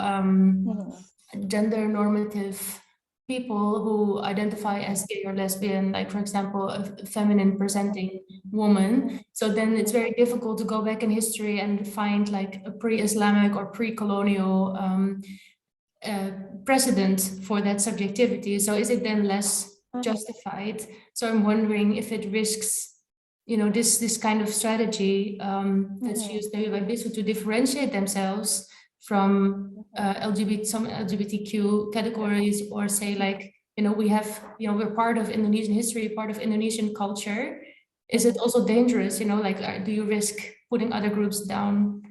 gender normative people who identify as gay or lesbian, like for example, a feminine presenting woman. So then it's very difficult to go back in history and find like a pre-Islamic or pre-colonial precedent for that subjectivity. So is it then less justified? So I'm wondering if it risks, this kind of strategy that's used maybe by Bissu to differentiate themselves from some LGBTQ categories, or say like, we're part of Indonesian history, part of Indonesian culture. Is it also dangerous, like do you risk putting other groups down?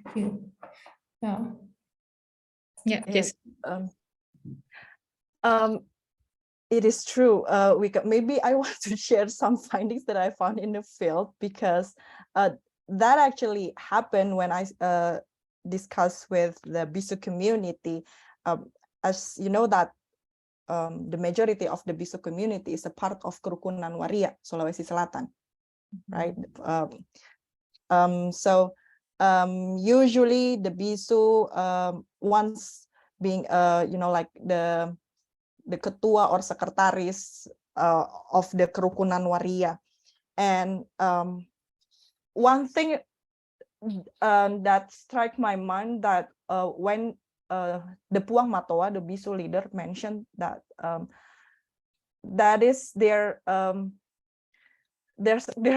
Yes. It is true. Maybe I want to share some findings that I found in the field, because that actually happened when I discussed with the Bissu community. As you know that the majority of the Bissu community is a part of Kerukunan Waria, Sulawesi Selatan, right? So usually the Bissu, once being like the ketua or sekretaris of the Kerukunan Waria. And one thing that struck my mind, that when the Puang Matoa, the Bissu leader, mentioned that that is their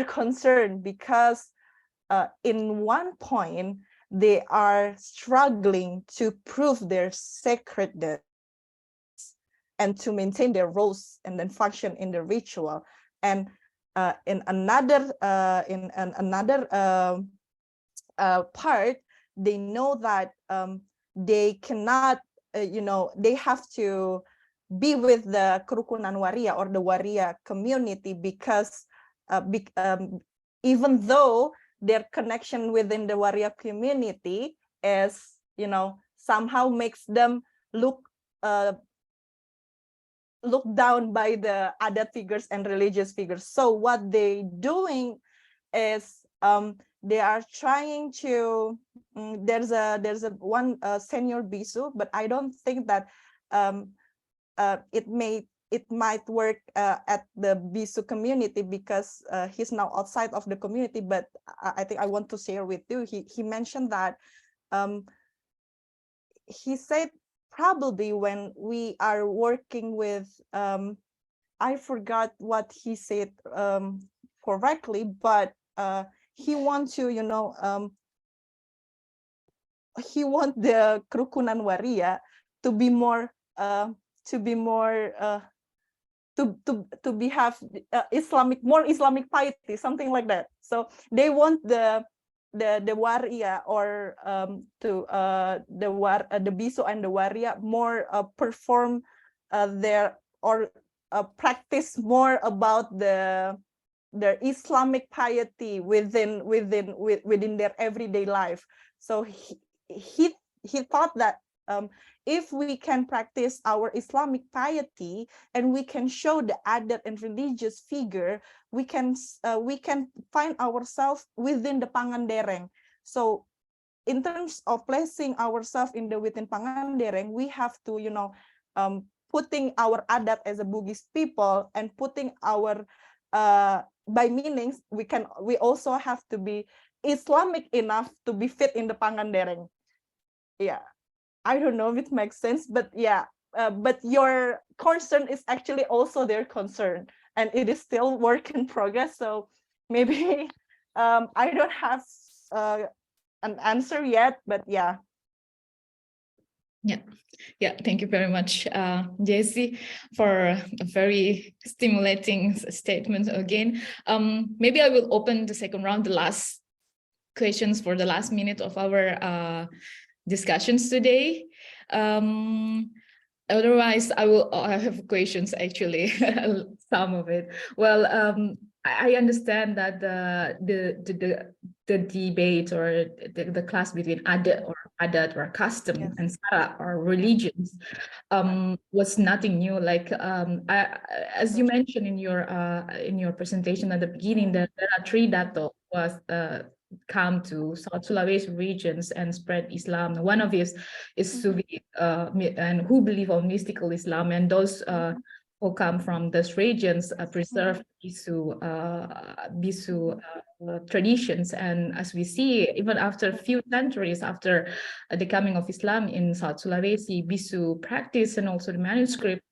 concern, because in one point they are struggling to prove their sacredness and to maintain their roles and then function in the ritual. And in another part, they know that they cannot, they have to be with the Kerukunan Waria or the Waria community, because even though their connection within the Waria community is, somehow makes them look down by the other figures and religious figures. So what they doing is they are trying to, there's a one senior Bissu, but I don't think that it might work at the Bissu community, because he's now outside of the community. But I think I want to share with you, he mentioned that he said probably when we are working with, I forgot what he said correctly, but he wants to, he want the kerukunan waria to be more to be have more Islamic piety, something like that. So they want the waria or the Bissu and the waria more perform their or practice more about their Islamic piety within their everyday life. So he thought that if we can practice our Islamic piety and we can show the adat and religious figure, we can find ourselves within the Pangandereng. So in terms of placing ourselves within Pangandereng, we have to, putting our adat as a Bugis people and putting our by meanings, we also have to be Islamic enough to be fit in the Pangandereng. Yeah, I don't know if it makes sense, but yeah, but your concern is actually also their concern, and it is still work in progress. So maybe I don't have an answer yet, but yeah. Yeah, thank you very much, Jessy, for a very stimulating statement again. Maybe I will open the second round, the last questions for the last minute of our discussions today. Otherwise, I have questions actually, some of it. Well, I understand that the debate or the class between adat or custom, yes, and sara or religions was nothing new. Like as you mentioned in your presentation at the beginning, that there are three dato was come to South Sulawesi regions and spread Islam. One of these is Sufi and who believe on mystical Islam, and those who come from those regions preserve Bissu traditions. And as we see, even after a few centuries after the coming of Islam in South Sulawesi, Bissu practice and also the manuscript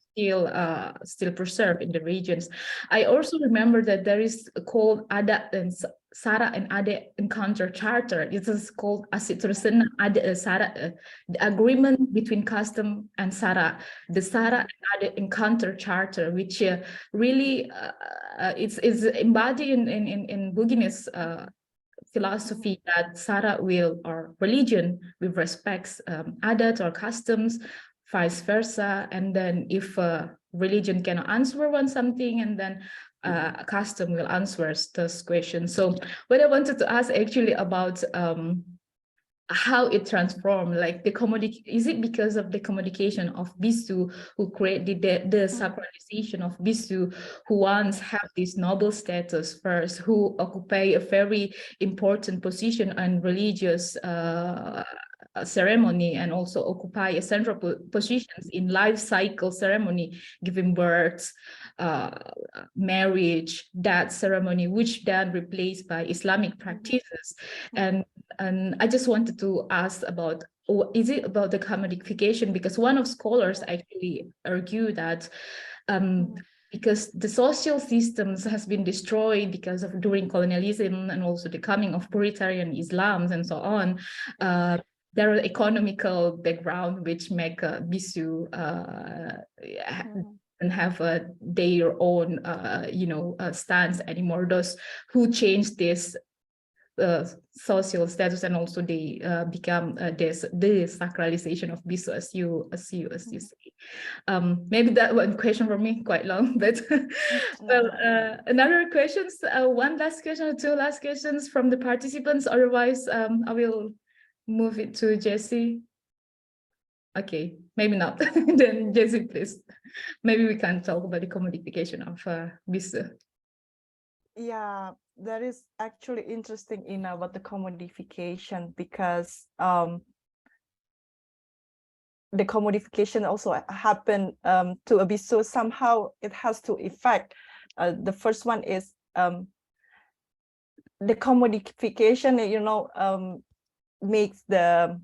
still preserved in the regions. I also remember that there is called Adat and Sara and Ade Encounter Charter. It is called Asitursena Ade Sara, the agreement between custom and Sara, the Sara and Ade Encounter Charter, which really it's embodied in Bugis philosophy that Sara will, or religion, will respect adat or customs, vice versa. And then if religion cannot answer something, and then custom will answer those questions. So what I wanted to ask actually about how it transformed, like is it because of the communication of Bissu who created the sacralization of Bissu, who once have this noble status first, who occupy a very important position in religious ceremony, and also occupy a central positions in life cycle ceremony, giving birth, marriage, that ceremony, which then replaced by Islamic practices. And I just wanted to ask about, is it about the commodification? Because one of scholars actually argue that because the social systems has been destroyed because of during colonialism and also the coming of Puritanian Islam and so on, there are economical background which make Bissu and have their own stance anymore. Those who change this social status, and also they become the sacralization of Bissu, as you say. Maybe that one question for me quite long, but well, another questions, one last question or two last questions from the participants. Otherwise, I will move it to Jessy. Okay, maybe not. Then Jessy, please. Maybe we can talk about the commodification of Bissu. Yeah, that is actually interesting about the commodification, because the commodification also happened to a Bissu. Somehow it has to effect. The first one is the commodification, makes the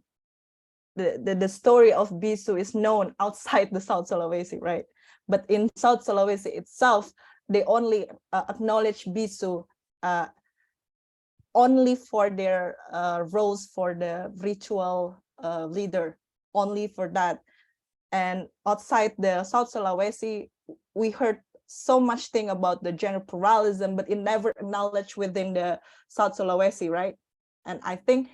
story of Bissu is known outside the South Sulawesi, right? But in South Sulawesi itself, they only acknowledge Bissu only for their roles for the ritual leader only for that. And outside the South Sulawesi, we heard so much thing about the gender pluralism, but it never acknowledged within the South Sulawesi, right? And I think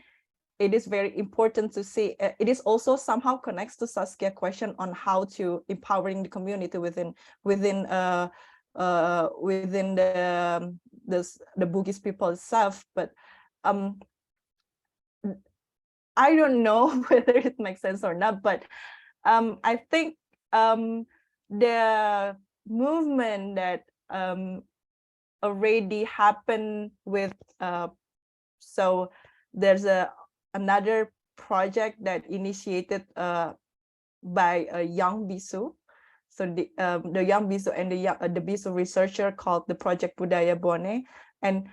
it is very important to see. It is also somehow connects to Saskia's question on how to empowering the community within the Bugis people itself. But I don't know whether it makes sense or not. But I think the movement that already happened with so there's another project that initiated by a young Bissu. So the young Bissu and the Bissu researcher called the Project Budaya Bone. And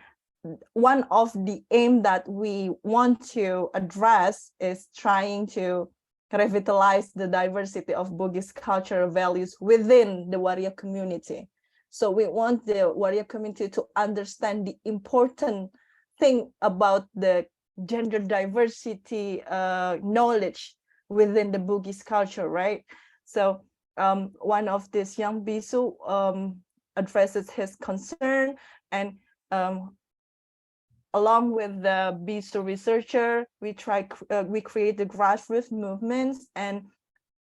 one of the aim that we want to address is trying to revitalize the diversity of Bugis cultural values within the warrior community. So we want the warrior community to understand the important thing about the gender diversity knowledge within the Bugis culture, right? So one of these young Bissu addresses his concern, and along with the Bissu researcher, we create the grassroots movements and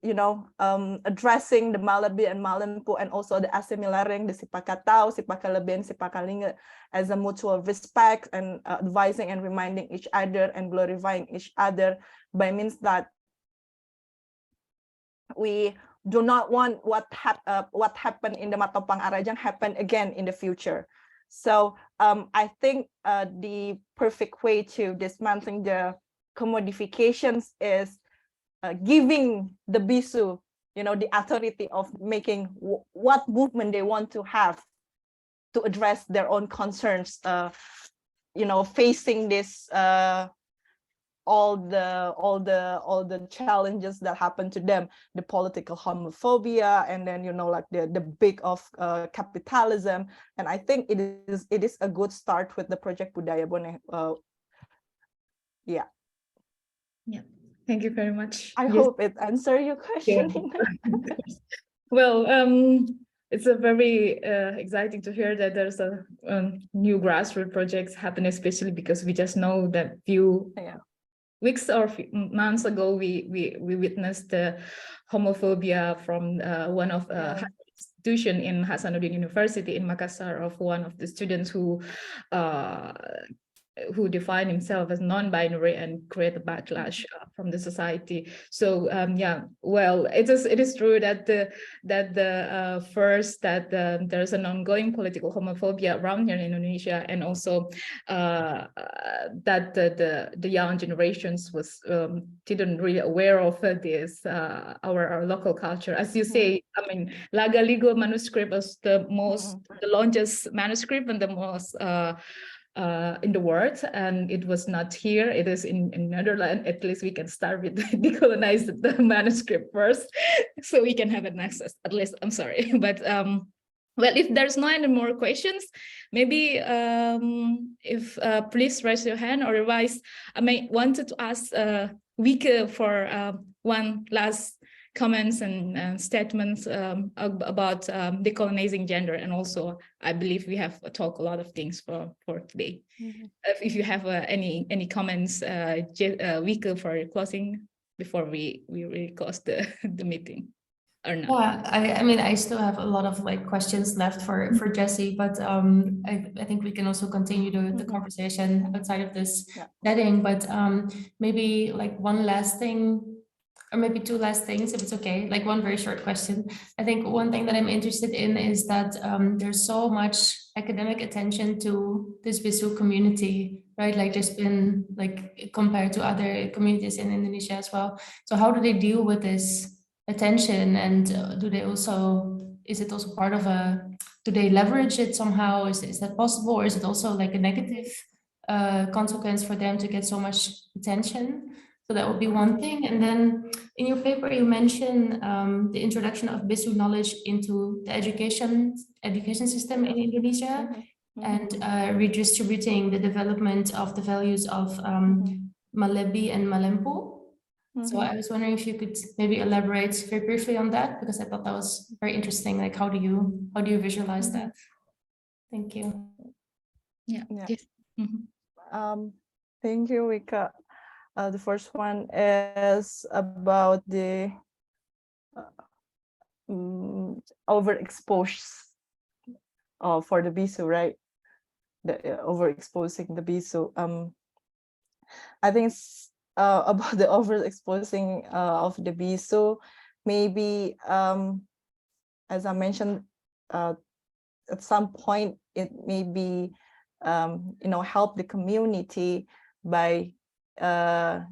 addressing the Malabi and Malempu, and also the assimilating the Sipakatau, Sipakalabi, and Sipakalinga as a mutual respect and advising and reminding each other and glorifying each other, by means that we do not want what happened in the Matopang Arajang happen again in the future. So I think the perfect way to dismantling the commodifications is giving the Bissu, the authority of making what movement they want to have to address their own concerns, facing this all the challenges that happen to them, the political homophobia, and then like the big of capitalism. And I think it is a good start with the Project Budaya Bone. Yeah. Thank you very much. I hope it answered your question. Yeah. Well, it's a very exciting to hear that there's a new grassroots projects happening, especially because we just know that few weeks or months ago we witnessed the homophobia from one of institution in Hasanuddin University in Makassar, of one of the students who define himself as non-binary and create a backlash from the society. So well, it is true that there's an ongoing political homophobia around here in Indonesia, and also that the young generations didn't really aware of this our local culture. As you say, I mean, La Galigo manuscript was the longest manuscript and the most in the world, and it was not here. It is in Netherlands. At least we can start with decolonize the manuscript first, so we can have an access. At least, I'm sorry, but well, if there's no any more questions, maybe if please raise your hand. Otherwise, I may wanted to ask Wikke for one last comments and statements about decolonizing gender, and also I believe we have talked a lot of things for today. If you have any comments, Wikke, for closing before we really close the meeting, or not? Yeah, I mean, I still have a lot of questions left for Jessy, but I think we can also continue the conversation outside of this setting. But maybe one last thing, or maybe two last things, if it's okay, one very short question. I think one thing that I'm interested in is that there's so much academic attention to this Bissu community, right? There's been compared to other communities in Indonesia as well. So how do they deal with this attention, and is it also part of do they leverage it somehow? Is that possible, or is it also a negative consequence for them to get so much attention? So that would be one thing. And then in your paper, you mentioned the introduction of Bissu knowledge into the education system in Indonesia, and redistributing the development of the values of Malebi and Malempu. So I was wondering if you could maybe elaborate very briefly on that, because I thought that was very interesting. Like, how do you visualize that? Thank you. Yeah. Yeah. Yes. Thank you, Wikke. The first one is about the overexposed for the Bissu, right? The overexposing the Bissu. I think it's about the overexposing of the Bissu. Maybe as I mentioned, at some point it may be help the community by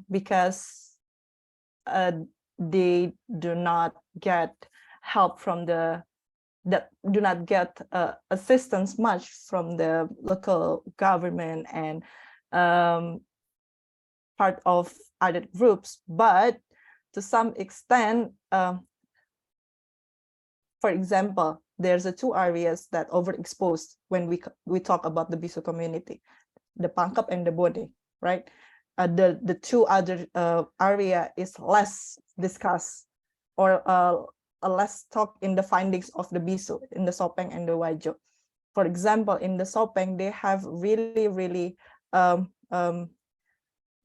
because they do not get help from do not get assistance much from the local government and part of other groups, but to some extent, for example, there's two areas that overexposed when we talk about the Bissu community, the Pangkep and the Bone, right? The two other area is less discussed or less talk in the findings of the Bissu in the Sopeng and the Wajo. For example, in the Sopeng, they have really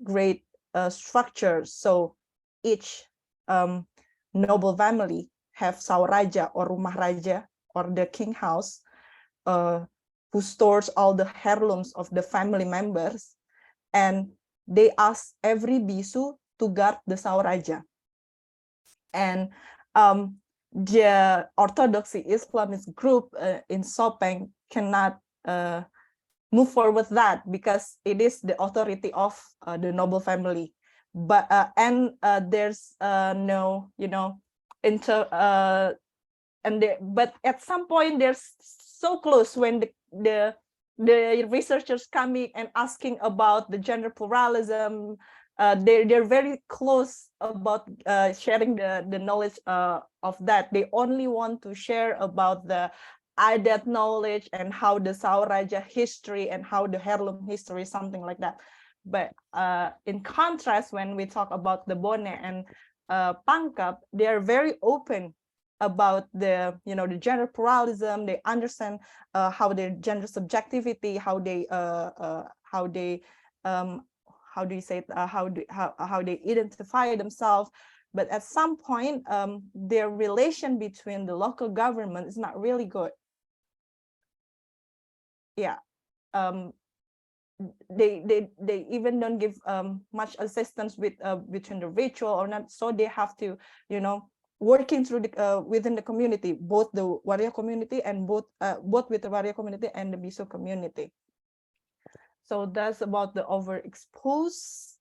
great structure. So each noble family have Sauraja or Rumah Raja or the king house who stores all the heirlooms of the family members, and they ask every Bissu to guard the Sauraja. And the Orthodoxy Islamist group in Sopeng cannot move forward with that because it is the authority of the noble family. But there's no, but at some point they're so close when the researchers coming and asking about the gender pluralism. They're very close about sharing the knowledge of that. They only want to share about the adat knowledge and how the Sauraja history and how the heirloom history, something like that. But in contrast, when we talk about the Bone and Pangkep, they are very open about the the gender pluralism. They understand how their gender subjectivity, how they identify themselves. But at some point, their relation between the local government is not really good. Yeah, they even don't give much assistance with between the ritual or not. So they have to working through the within the community, both the warrior community and both with the warrior community and the Bissu community. So that's about the overexposed,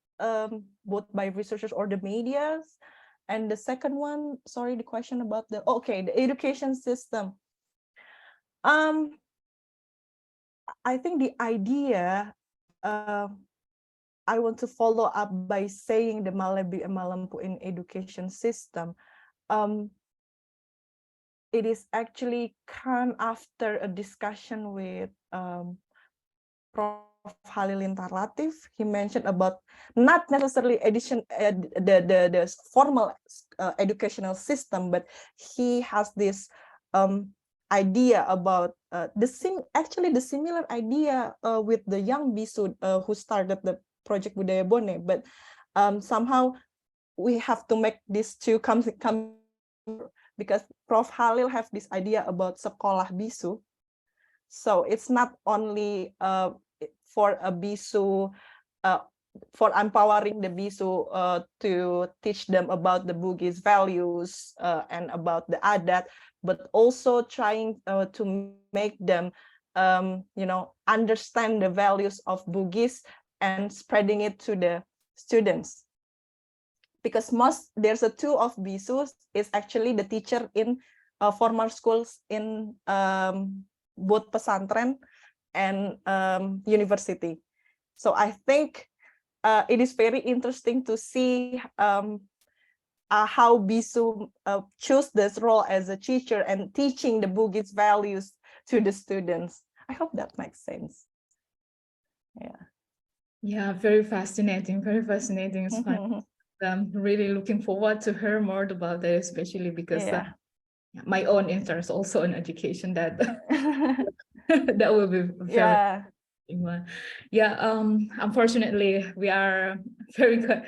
both by researchers or the medias. And the second one, sorry, the question about the education system. I think the idea, I want to follow up by saying the Malabi and Malampu in education system. It is actually come after a discussion with Prof. Halilintar Latif. He mentioned about not necessarily the formal educational system, but he has this idea about the similar idea with the young Bissu who started the project Budaya Bone, but somehow we have to make these two come because Prof. Halil have this idea about sekolah Bissu. So it's not only for a Bissu, for empowering the Bissu to teach them about the Bugis values and about the adat, but also trying to make them, understand the values of Bugis and spreading it to the students. Because there's a two of Bissu is actually the teacher in formal schools in both pesantren and university. So I think it is very interesting to see how Bissu chose this role as a teacher and teaching the Bugis values to the students. I hope that makes sense. Yeah. Yeah, very fascinating, very fascinating. It's fun. I'm really looking forward to hear more about that, especially because my own interest also in education. That that will be very interesting. Yeah. Unfortunately, we are very good.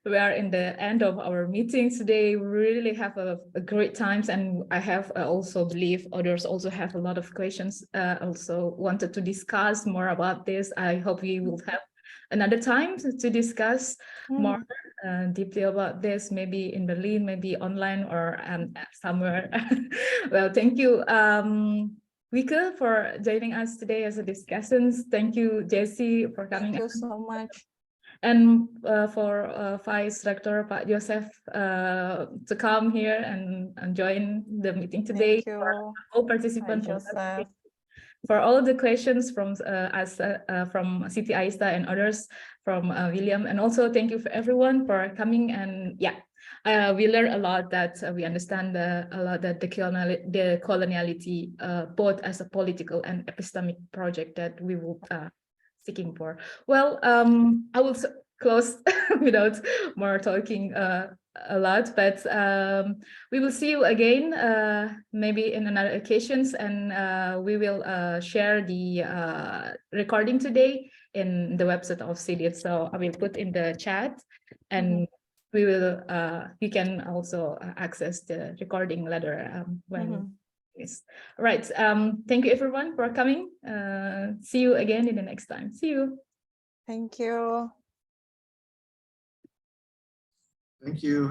We are in the end of our meeting today. We really have a great times, and I have also believe others also have a lot of questions. Also wanted to discuss more about this. I hope we will have another time to discuss more deeply about this, maybe in Berlin, maybe online or somewhere. Well, thank you, Wikke, for joining us today as a discussant. Thank you, Jessy, for coming. Thank you so much. And for Vice Rector Pak Joseph to come here and join the meeting today. Thank you. For all participants, Joseph. For all the questions from us, from Siti Aista and others, from William, and also thank you for everyone for coming. And we learned a lot, that we understand a lot that the coloniality both as a political and epistemic project that we will seeking for. Well, I will close without more talking a lot, but we will see you again maybe in another occasions, and we will share the recording today in the website of CDF. So I will put in the chat, and we will you can also access the recording later when. Yes. All right. Thank you everyone for coming. See you again in the next time. See you. Thank you. Thank you.